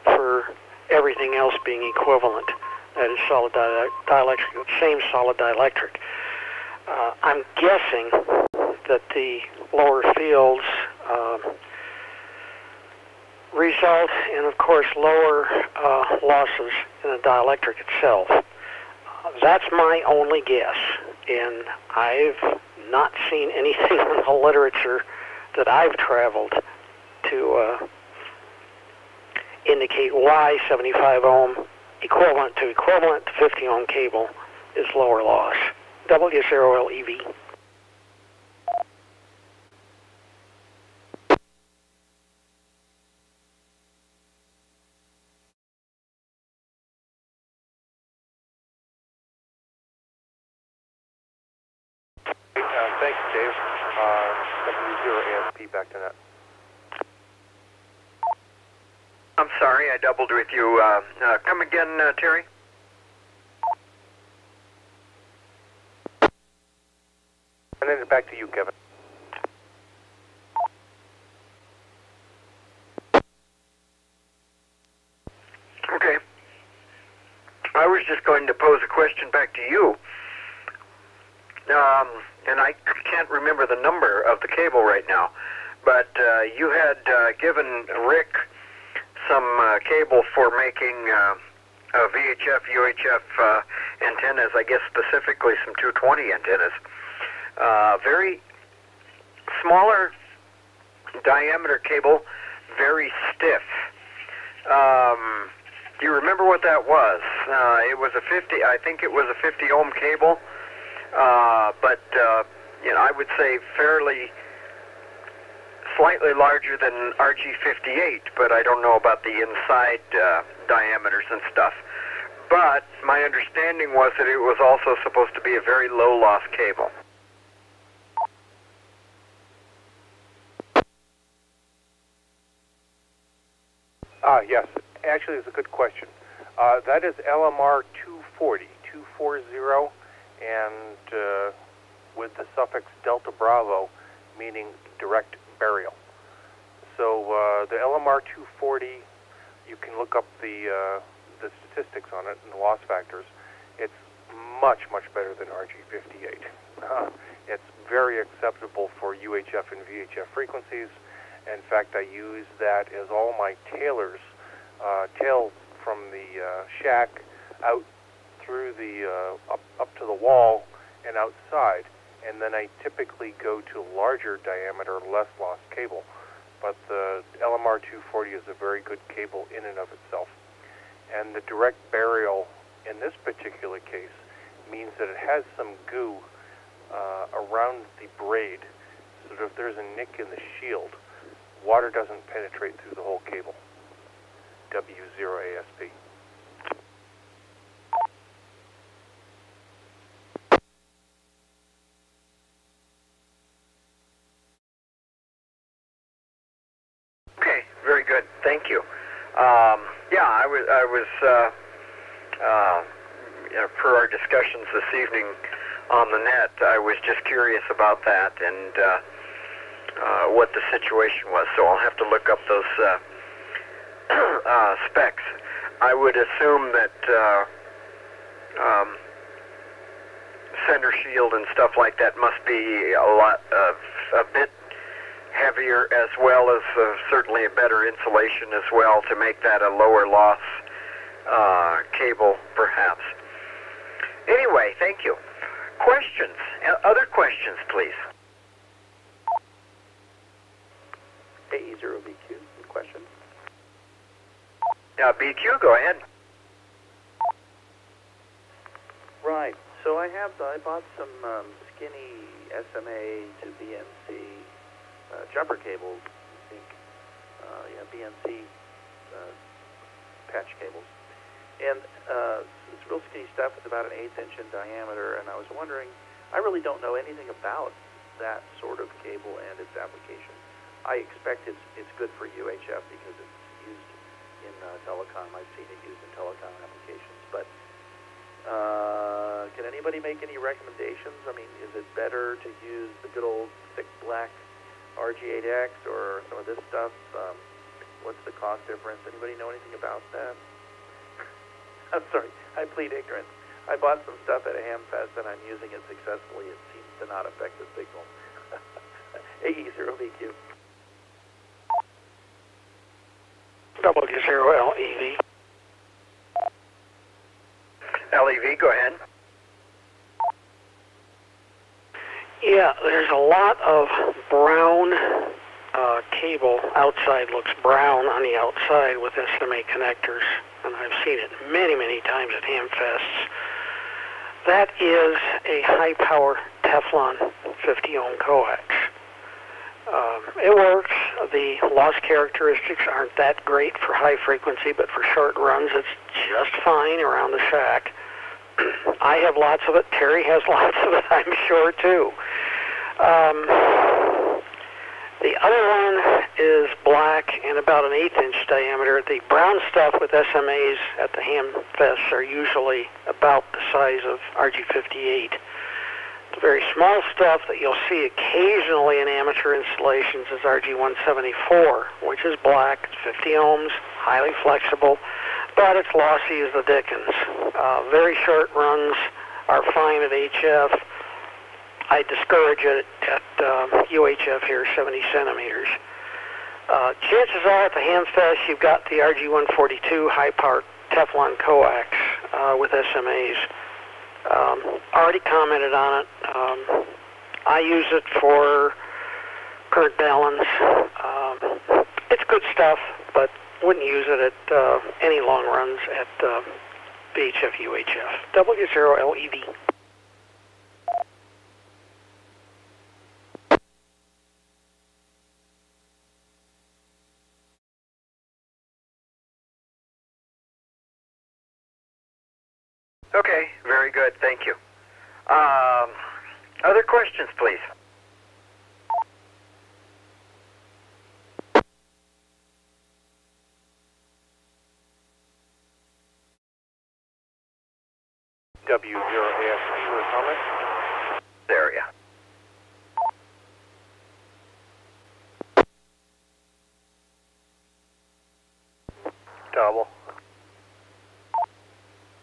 for everything else being equivalent. That is solid dielectric, same solid dielectric. I'm guessing that the lower fields result in, of course, lower losses in the dielectric itself. That's my only guess, and I've not seen anything in the literature that I've traveled to indicate why 75 ohm equivalent to 50 ohm cable is lower loss. W0LEV. Thank you, Dave. W0ASP back to net. I'm sorry, I doubled with you. Come again, Terry? And then back to you, Kevin. Okay. I was just going to pose a question back to you. And I can't remember the number of the cable right now, but you had given Rick some cable for making VHF, UHF antennas, I guess specifically some 220 antennas. Very smaller diameter cable, very stiff. Do you remember what that was? It was a 50, I think it was a 50 ohm cable, but you know, I would say fairly slightly larger than RG58, but I don't know about the inside diameters and stuff. But my understanding was that it was also supposed to be a very low loss cable. Yes, actually it's a good question. That is LMR 240, and with the suffix Delta Bravo, meaning direct burial. So the LMR 240, you can look up the the statistics on it and the loss factors, it's much, much better than RG58. It's very acceptable for UHF and VHF frequencies. In fact, I use that as all my tailors tail from the shack out through the up to the wall and outside, and then I typically go to larger diameter, less loss cable. But the LMR 240 is a very good cable in and of itself. And the direct burial in this particular case means that it has some goo around the braid, so that if there's a nick in the shield, water doesn't penetrate through the whole cable. W0ASP. Okay, very good. Thank you. Yeah, I was for our discussions this evening on the net, I was just curious about that and what the situation was. So I'll have to look up those specs. I would assume that center shield and stuff like that must be a bit heavier, as well as certainly a better insulation as well, to make that a lower loss cable, perhaps. Anyway, thank you. Questions? Other questions, please. AE0BQ, questions? BQ, go ahead. Right. So I bought some skinny SMA to BNC jumper cables. I think, BNC patch cables, and it's real skinny stuff. It's about an 1/8 inch in diameter. And I was wondering, I really don't know anything about that sort of cable and its application. I expect it's good for UHF because it's used in telecom. I've seen it used in telecom applications. But can anybody make any recommendations? I mean, is it better to use the good old thick black RG8X or some of this stuff? What's the cost difference? Anybody know anything about that? I'm sorry, I plead ignorance. I bought some stuff at a Hamfest and I'm using it successfully. It seems to not affect the signal. AE0BQ. W0LEV. LEV, go ahead. Yeah, there's a lot of brown cable outside, looks brown on the outside with SMA connectors, and I've seen it many, many times at Hamfests. That is a high-power Teflon 50-ohm coax. It works. The loss characteristics aren't that great for high frequency, but for short runs it's just fine around the shack. I have lots of it. Terry has lots of it, I'm sure, too. The other one is black and about an 1/8 inch diameter. The brown stuff with SMAs at the Hamfests are usually about the size of RG58. The very small stuff that you'll see occasionally in amateur installations is RG174, which is black, it's 50 ohms, highly flexible, but it's lossy as the dickens. Very short runs are fine at HF. I discourage it at UHF here, 70 centimeters. Chances are at the Hamfest you've got the RG142 high-power Teflon coax with SMAs. Already commented on it. I use it for current balance. It's good stuff, but wouldn't use it at any long runs at VHF, UHF. W0LEV. Okay, very good. Thank you. Other questions, please? W0ASP for a comment? There, yeah. Double.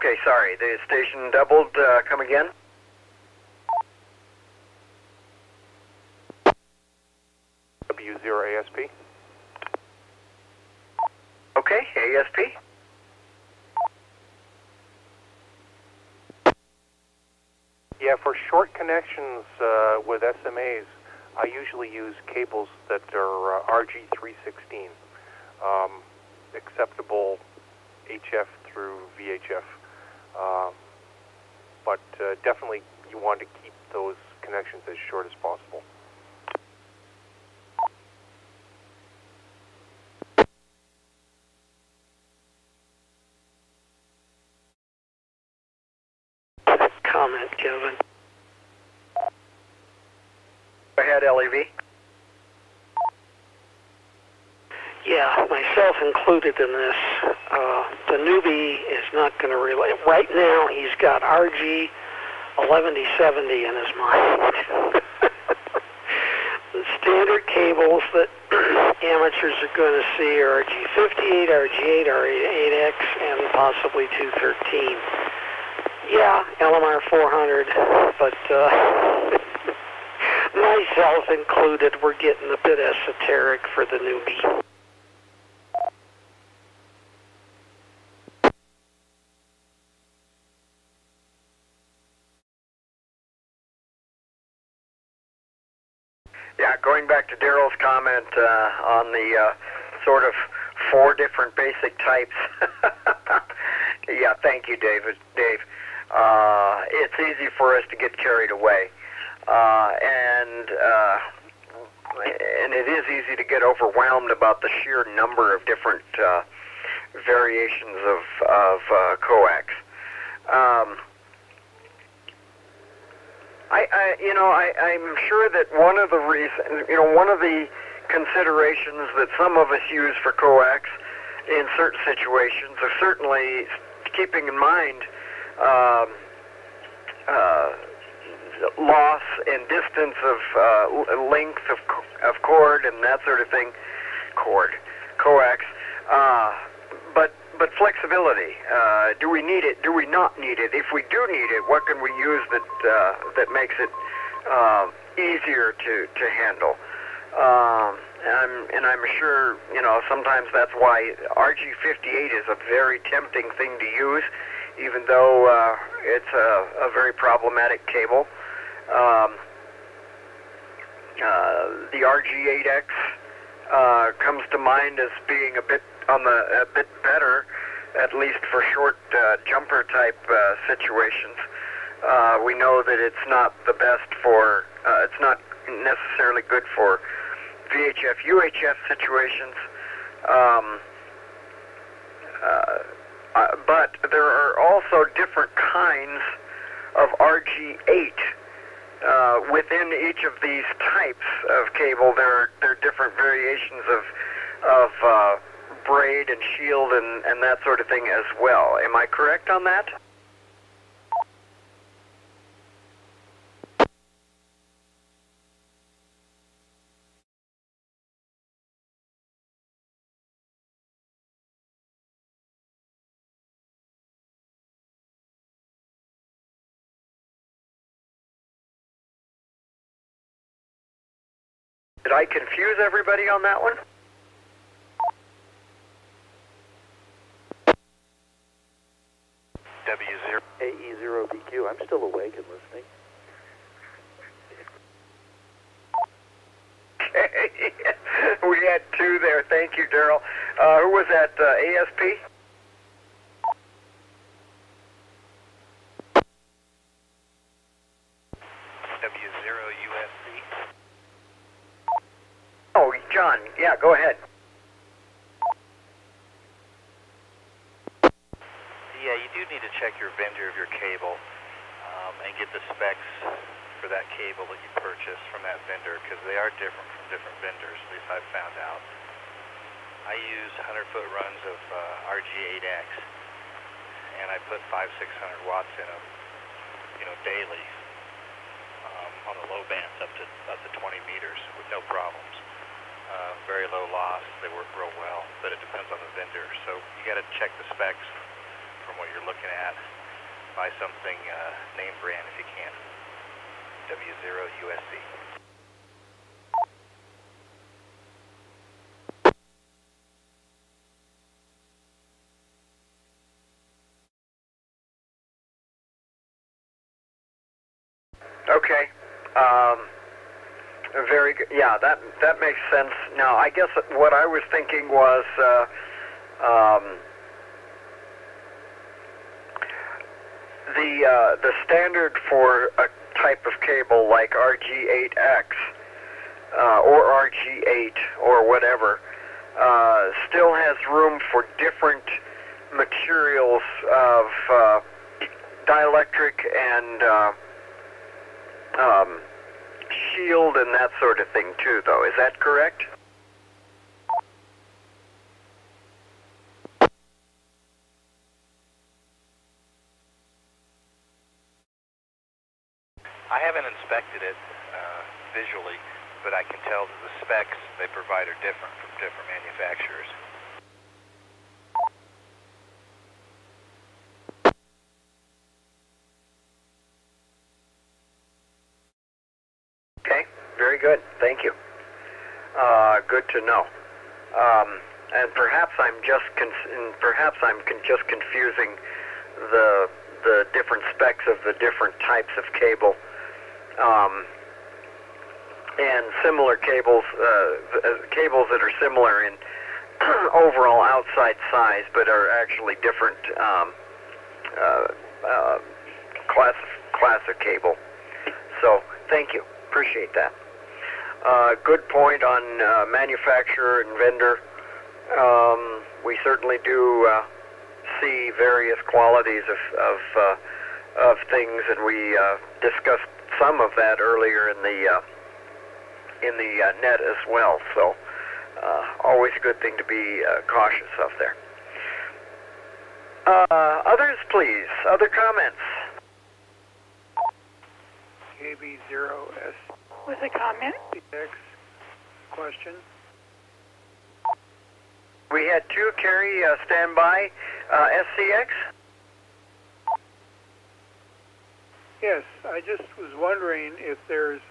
Okay, sorry. The station doubled. Come again? W0 ASP. Okay, ASP. Yeah, for short connections with SMAs, I usually use cables that are RG316, acceptable HF through VHF. But definitely you want to keep those connections as short as possible. Comment, Kevin. Go ahead, LEV. Yeah, myself included in this. The newbie is not going to relay. Right now, he's got RG 1170 in his mind. The standard cables that amateurs are going to see are RG58, RG8, RG8X, and possibly 213. Yeah, LMR 400, but myself included, we're getting a bit esoteric for the newbie. Yeah, going back to Daryl's comment on the sort of 4 different basic types. Yeah, thank you, Dave. It's easy for us to get carried away, and it is easy to get overwhelmed about the sheer number of different variations of coax. I'm sure that one of the reasons, one of the considerations that some of us use for coax in certain situations are certainly keeping in mind loss and distance of length of cord and that sort of thing, coax, but flexibility. Do we need it? Do we not need it? If we do need it, what can we use that makes it easier to handle? And I'm sure, sometimes that's why RG58 is a very tempting thing to use, even though it's a very problematic cable. The RG8X comes to mind as being a bit better, at least for short jumper type situations. We know that it's not the best for, it's not necessarily good for VHF, UHF situations, but there are also different kinds of RG8 within each of these types of cable. There are different variations of braid and shield and that sort of thing as well. Am I correct on that? Did I confuse everybody on that one? W0 AE0BQ. I'm still awake and listening. We had 2 there. Thank you, Daryl. Who was that? ASP? W0 USC. Oh, John. Yeah, go ahead. Yeah, you do need to check your vendor of your cable and get the specs for that cable that you purchase from that vendor, because they are different from different vendors, at least I've found out. I use 100-foot runs of RG8X, and I put 500-600 watts in them, daily on the low bands up to 20 meters with no problems. Very low loss. They work real well, but it depends on the vendor. So you got to check the specs from what you're looking at. Buy something name brand if you can. W0 USC. Okay. Very good. Yeah, that makes sense. Now, I guess what I was thinking was the standard for a type of cable like RG8X or RG8 or whatever still has room for different materials of dielectric and shield and that sort of thing too, though. Is that correct? I haven't inspected it visually, but I can tell that the specs they provide are different from different manufacturers. Okay, very good. Thank you. Good to know. And perhaps I'm just confusing the different specs of the different types of cable. And similar cables, cables that are similar in overall outside size, but are actually different class of cable. So, thank you. Appreciate that. Good point on manufacturer and vendor. We certainly do see various qualities of things, and we discussed some of that earlier in the net as well. So, always a good thing to be cautious of there. Others, please. Other comments? KB0S. With a comment? X question. We had two. Carrie, stand by. SCX? Yes, I just was wondering if there's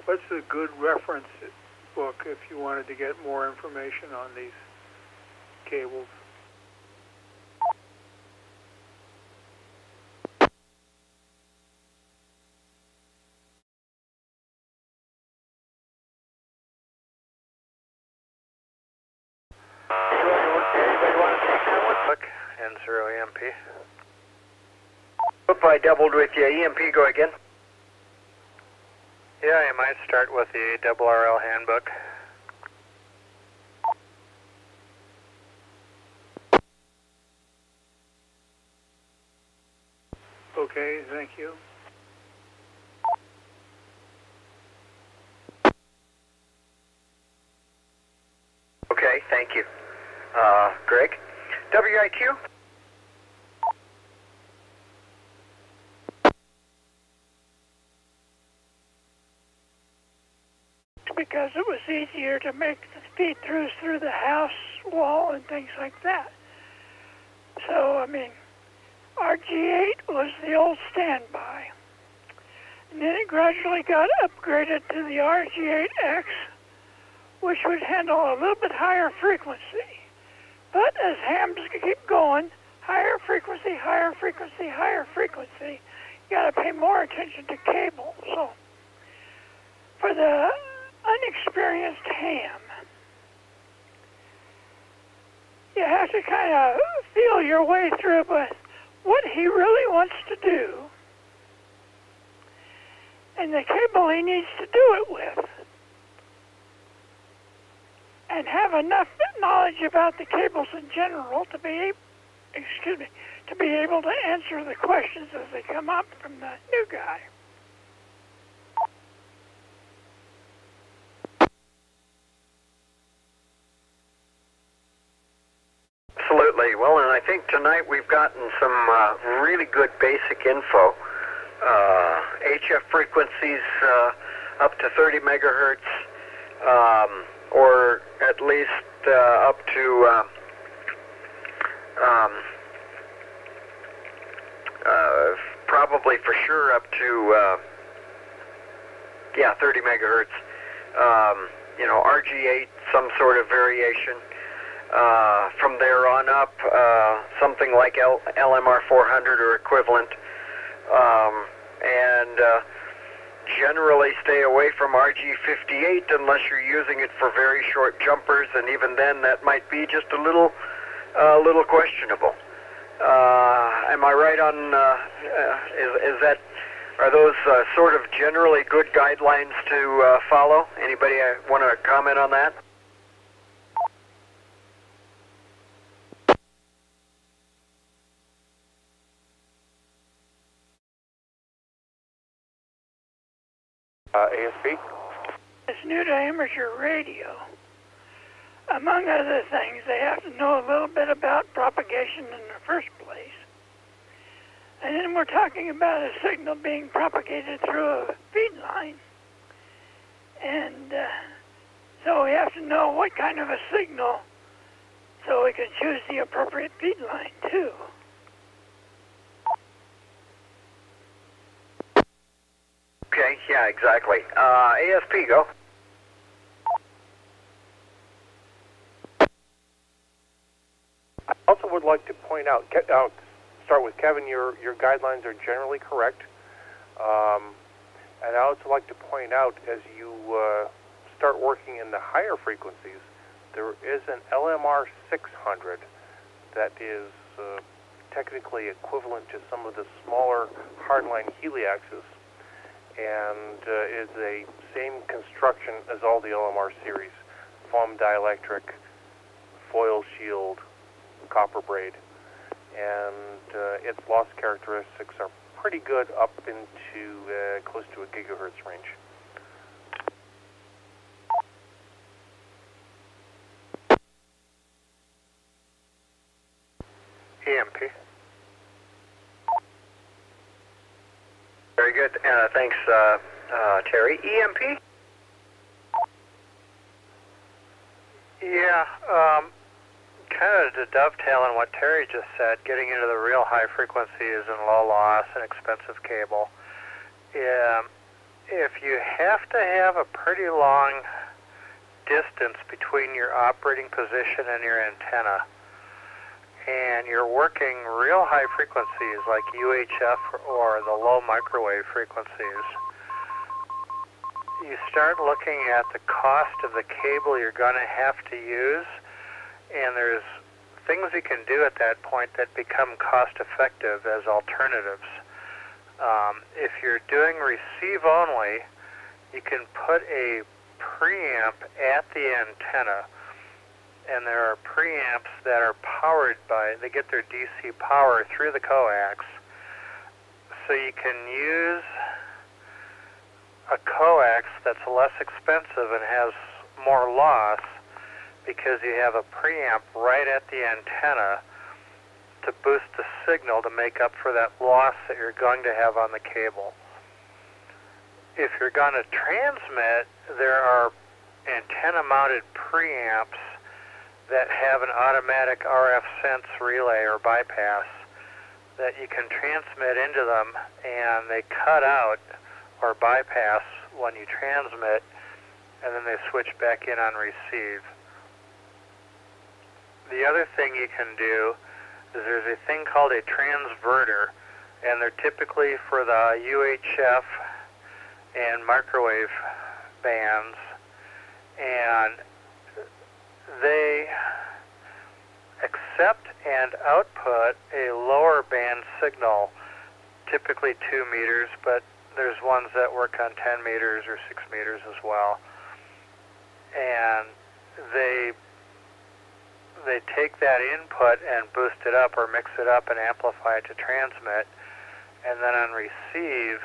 what's a good reference book if you wanted to get more information on these cables. N0 EMP. Hope I doubled with you. EMP, go again. Yeah, you might start with the RRL handbook. Okay, thank you. Okay, thank you. Greg? WIQ? Because it was easier to make the feed-throughs through the house wall and things like that. So, I mean, RG8 was the old standby. And then it gradually got upgraded to the RG8X, which would handle a little bit higher frequency. But as hams keep going, higher frequency, higher frequency, higher frequency, you got to pay more attention to cable. So, for the unexperienced ham, you have to kind of feel your way through with what he really wants to do and the cable he needs to do it with, and have enough knowledge about the cables in general to be, to be able to answer the questions as they come up from the new guy. Absolutely. Well, and I think tonight we've gotten some really good basic info. HF frequencies up to 30 megahertz, or at least up to probably for sure up to 30 megahertz. RG8, some sort of variation. From there on up, something like LMR 400 or equivalent. And generally stay away from RG58 unless you're using it for very short jumpers, and even then that might be just a little questionable. Am I right on, are those sort of generally good guidelines to follow? Anybody want to comment on that? ASP? It's new to amateur radio. Among other things, they have to know a little bit about propagation in the first place. And then we're talking about a signal being propagated through a feed line. And so we have to know what kind of a signal so we can choose the appropriate feed line, too. Okay, yeah, exactly. ASP, go. I also would like to point out, start with Kevin, your guidelines are generally correct. And I also like to point out, as you start working in the higher frequencies, there is an LMR 600 that is technically equivalent to some of the smaller hardline heliaxes, and is a same construction as all the LMR series: foam dielectric, foil shield, copper braid, and its loss characteristics are pretty good up into close to a gigahertz range. EMP. Very good. Thanks, Terry. EMP? Yeah, kind of to dovetail on what Terry just said, getting into the real high frequencies and low loss and expensive cable. If you have to have a pretty long distance between your operating position and your antenna, and you're working real high frequencies like UHF or the low microwave frequencies, you start looking at the cost of the cable you're going to have to use, and there's things you can do at that point that become cost effective as alternatives. If you're doing receive only, you can put a preamp at the antenna, and there are preamps that are powered by, they get their DC power through the coax, so you can use a coax that's less expensive and has more loss because you have a preamp right at the antenna to boost the signal to make up for that loss that you're going to have on the cable. If you're going to transmit, there are antenna-mounted preamps that have an automatic RF sense relay or bypass that you can transmit into them, and they cut out or bypass when you transmit, and then they switch back in on receive. The other thing you can do is there's a thing called a transverter, and they're typically for the UHF and microwave bands, and they accept and output a lower band signal, typically 2 meters, but there's ones that work on 10 meters or 6 meters as well. And they take that input and boost it up or mix it up and amplify it to transmit, and then on receive,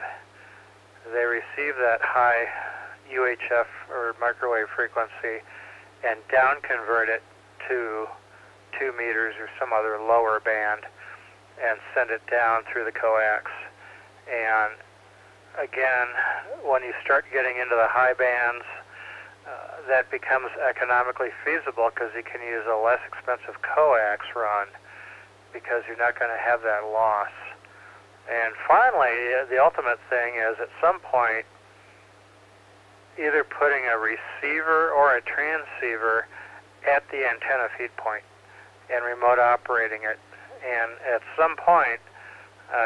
they receive that high UHF or microwave frequency and down convert it to 2 meters or some other lower band and send it down through the coax. And again, when you start getting into the high bands, that becomes economically feasible because you can use a less expensive coax run because you're not going to have that loss. And finally, the ultimate thing is at some point either putting a receiver or a transceiver at the antenna feed point and remote operating it. And at some point,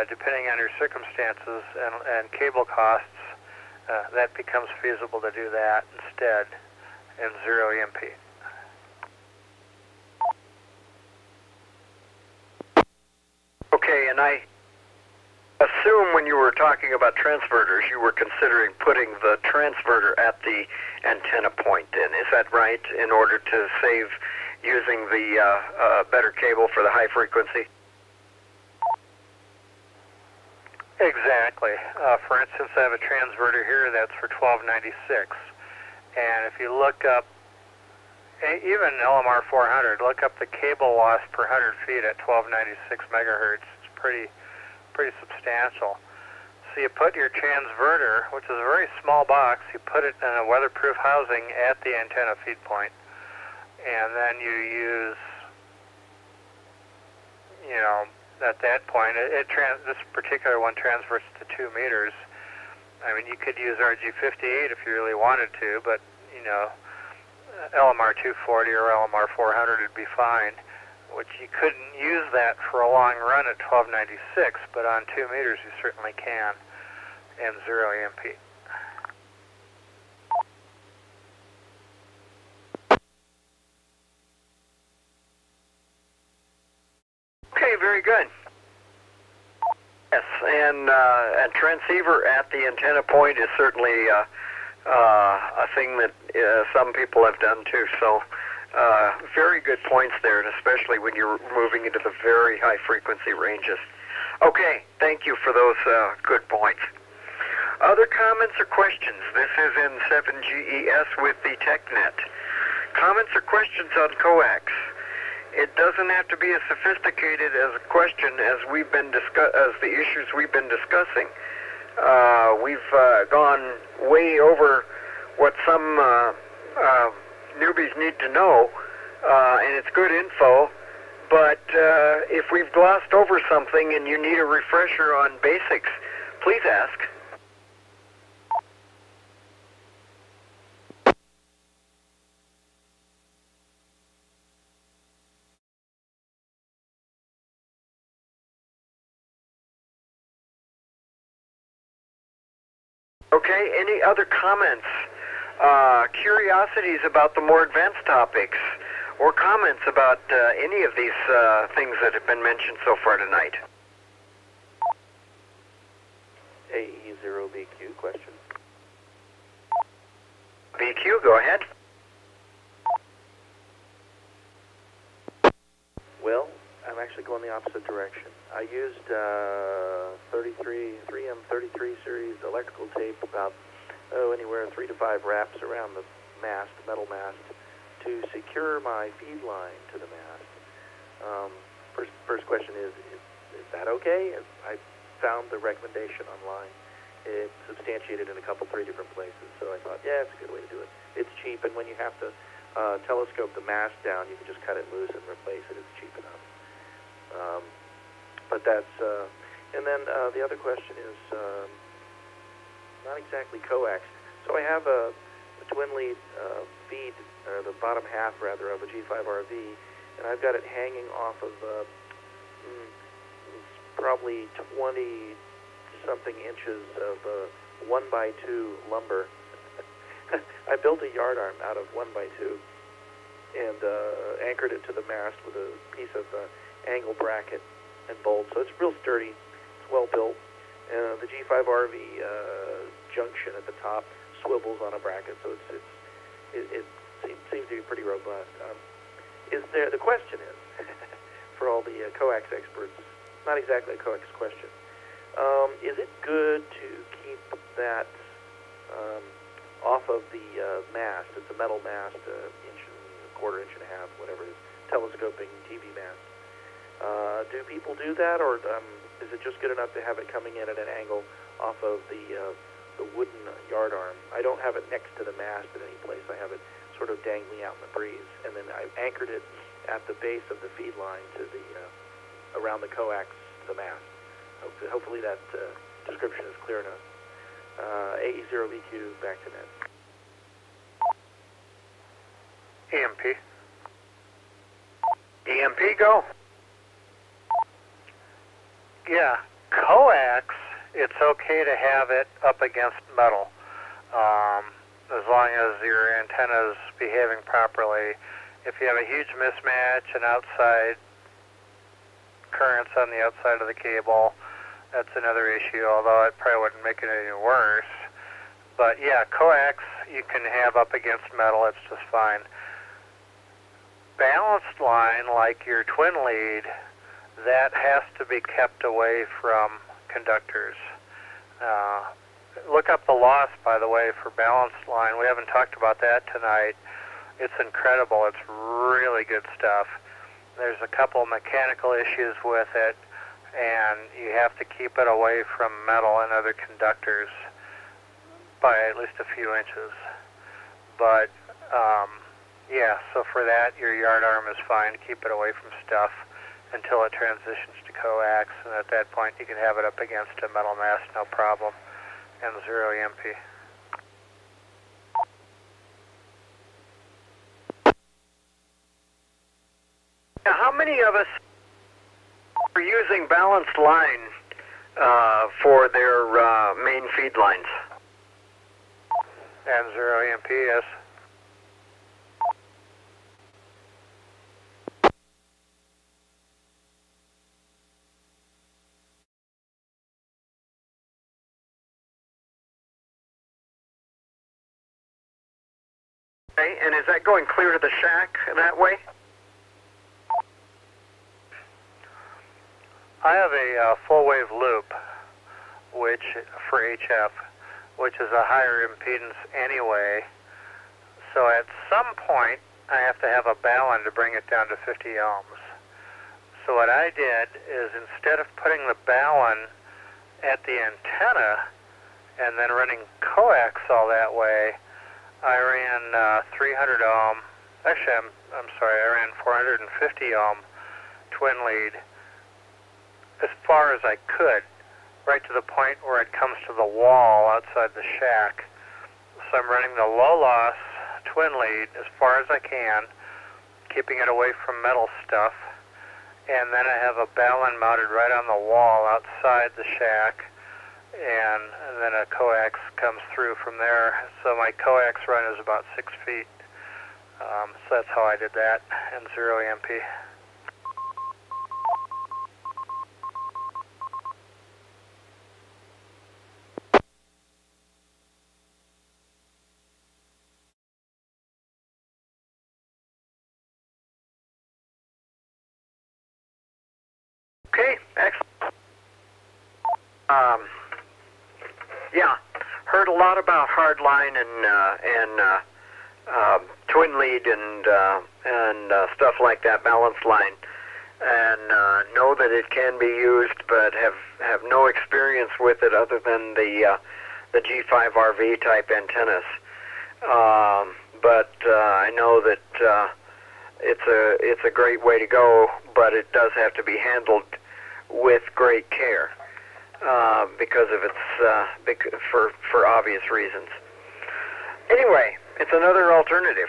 depending on your circumstances and cable costs, that becomes feasible to do that instead in 0 EMP. Okay, and I assume when you were talking about transverters, you were considering putting the transverter at the antenna point in. Is that right, in order to save using the better cable for the high frequency? Exactly. For instance, I have a transverter here that's for 1296. And if you look up, even LMR 400, look up the cable loss per 100 feet at 1296 megahertz. It's pretty substantial. So you put your transverter, which is a very small box, you put it in a weatherproof housing at the antenna feed point, and then you use, at that point, this particular one transverts to 2 meters. I mean, you could use RG58 if you really wanted to, but, LMR 240 or LMR 400 would be fine, which you couldn't use that for a long run at 1296, but on 2 meters you certainly can in 0 EMP. Okay, very good. Yes, and transceiver at the antenna point is certainly a thing that some people have done too. So very good points there, and especially when you're moving into the very high frequency ranges. Okay, thank you for those good points. Other comments or questions? This is N7GES with the TechNet. Comments or questions on Coax? It doesn't have to be as sophisticated as a question as as the issues we've been discussing. We've gone way over what some newbies need to know, and it's good info. But if we've glossed over something and you need a refresher on basics, please ask. Okay, any other comments, curiosities about the more advanced topics, or comments about any of these things that have been mentioned so far tonight? AE0BQ question. BQ, go ahead. Well, I'm actually going the opposite direction. I used 3M33 series electrical tape, about anywhere 3 to 5 wraps around the mast, metal mast, to secure my feed line to the mast. First question is that okay? I found the recommendation online. It's substantiated in a couple, 3 different places, so I thought, yeah, it's a good way to do it. It's cheap, and when you have to telescope the mast down, you can just cut it loose and replace it. It's cheap enough. But that's, and then the other question is not exactly coax. So I have a twin lead feed, or the bottom half rather, of a G5RV, and I've got it hanging off of probably 20-something inches of 1x2 lumber. I built a yard arm out of 1x2 and anchored it to the mast with a piece of angle bracket and bolt, so it's real sturdy. It's well built. The G5RV junction at the top swivels on a bracket, so it seems to be pretty robust. The question is, for all the coax experts, not exactly a coax question, is it good to keep that off of the mast? It's a metal mast, inch and a quarter, inch and a half, whatever it is, telescoping TV mast. Do people do that, or is it just good enough to have it coming in at an angle off of the wooden yard arm? I don't have it next to the mast at any place. I have it sort of dangling out in the breeze, and then I anchored it at the base of the feed line to the around the coax to the mast. Hopefully that description is clear enough. AE0BQ, back to net. EMP. EMP, go. Yeah, coax, it's okay to have it up against metal, as long as your antenna is behaving properly. If you have a huge mismatch and outside currents on the outside of the cable, that's another issue, although it probably wouldn't make it any worse. But yeah, coax you can have up against metal, it's just fine. Balanced line, like your twin lead, that has to be kept away from conductors. Look up the loss, by the way, for balanced line. We haven't talked about that tonight. It's incredible. It's really good stuff. There's a couple mechanical issues with it, and you have to keep it away from metal and other conductors by at least a few inches. But yeah, so for that, your yard arm is fine. Keep it away from stuff until it transitions to coax, and at that point you can have it up against a metal mast, no problem, and 0 EMP. Now, how many of us are using balanced line for their main feed lines? And 0 EMP, yes. Okay, and is that going clear to the shack that way? I have a full wave loop, which for HF, which is a higher impedance anyway. So at some point, I have to have a balun to bring it down to 50 ohms. So what I did is, instead of putting the balun at the antenna and then running coax all that way, I ran 300 ohm, actually I'm sorry, I ran 450 ohm twin lead as far as I could, right to the point where it comes to the wall outside the shack. So I'm running the low loss twin lead as far as I can, keeping it away from metal stuff, and then I have a balun mounted right on the wall outside the shack, and then a coax comes through from there. So my coax run is about 6 feet. So that's how I did that, and 0 EMP. Okay, excellent. Yeah, heard a lot about hardline and twin lead and stuff like that, balanced line, and know that it can be used, but have no experience with it other than the G5 RV type antennas. But I know that it's a great way to go, but it does have to be handled with great care because of its for obvious reasons. Anyway, it's another alternative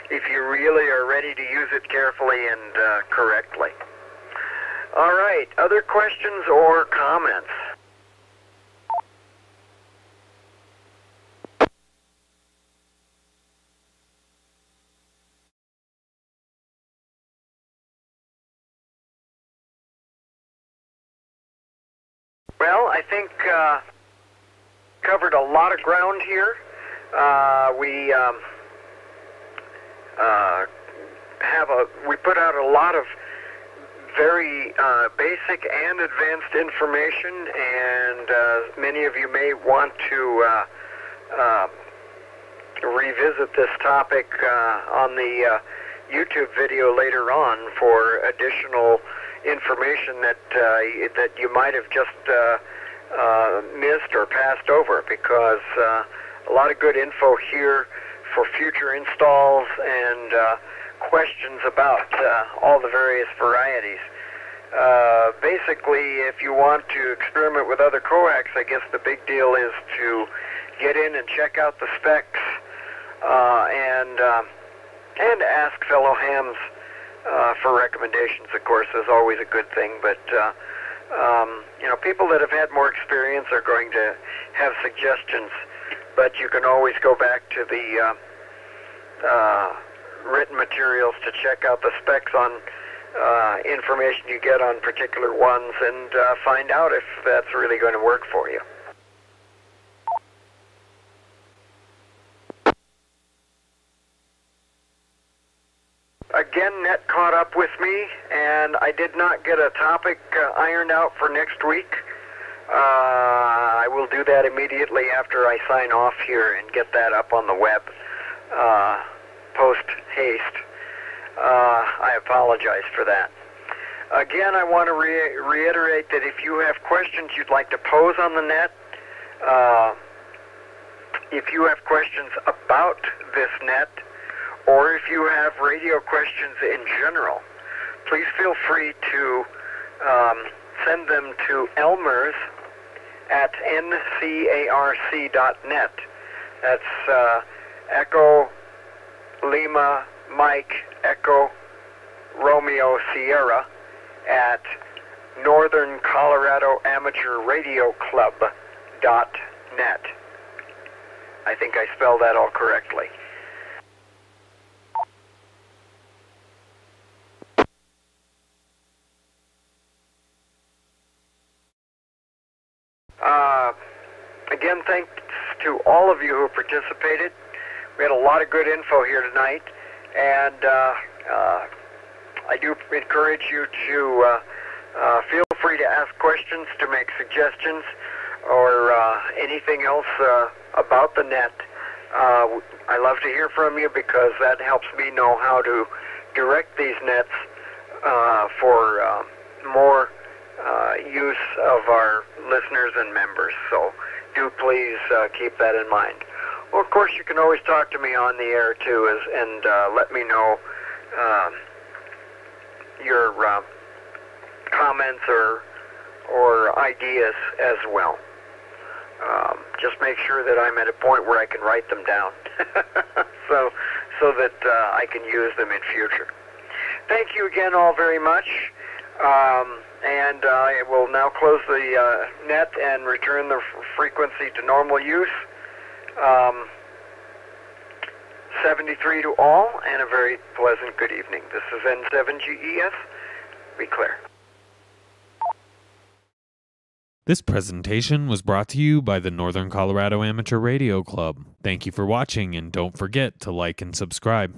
if you really are ready to use it carefully and correctly. All right, other questions or comments? Well, I think covered a lot of ground here. We put out a lot of very basic and advanced information, and many of you may want to revisit this topic on the YouTube video later on for additional information that you might have just missed or passed over, because a lot of good info here for future installs and questions about all the various varieties. basically, if you want to experiment with other coax, I guess the big deal is to get in and check out the specs and ask fellow hams for recommendations. Of course, is always a good thing, but people that have had more experience are going to have suggestions, but you can always go back to the written materials to check out the specs on information you get on particular ones and find out if that's really going to work for you. Again, Net caught up with me, and I did not get a topic ironed out for next week. I will do that immediately after I sign off here and get that up on the web post haste. I apologize for that. Again, I want to reiterate that if you have questions you'd like to pose on the net, if you have questions about this net, or if you have radio questions in general, please feel free to send them to Elmers at NCARC.net. That's Echo Lima Mike Echo Romeo Sierra at Northern Colorado Amateur Radio Club.net. I think I spelled that all correctly. Again, thanks to all of you who participated. We had a lot of good info here tonight, and I do encourage you to feel free to ask questions, to make suggestions, or anything else about the net. I love to hear from you because that helps me know how to direct these nets for more use of our listeners and members. So do please keep that in mind. Well, of course, you can always talk to me on the air too, and let me know your comments or ideas as well. Just make sure that I'm at a point where I can write them down, so that I can use them in future. Thank you again all very much. And I will now close the net and return the frequency to normal use. 73 to all, and a very pleasant good evening. This is N7GES. Be clear. This presentation was brought to you by the Northern Colorado Amateur Radio Club. Thank you for watching, and don't forget to like and subscribe.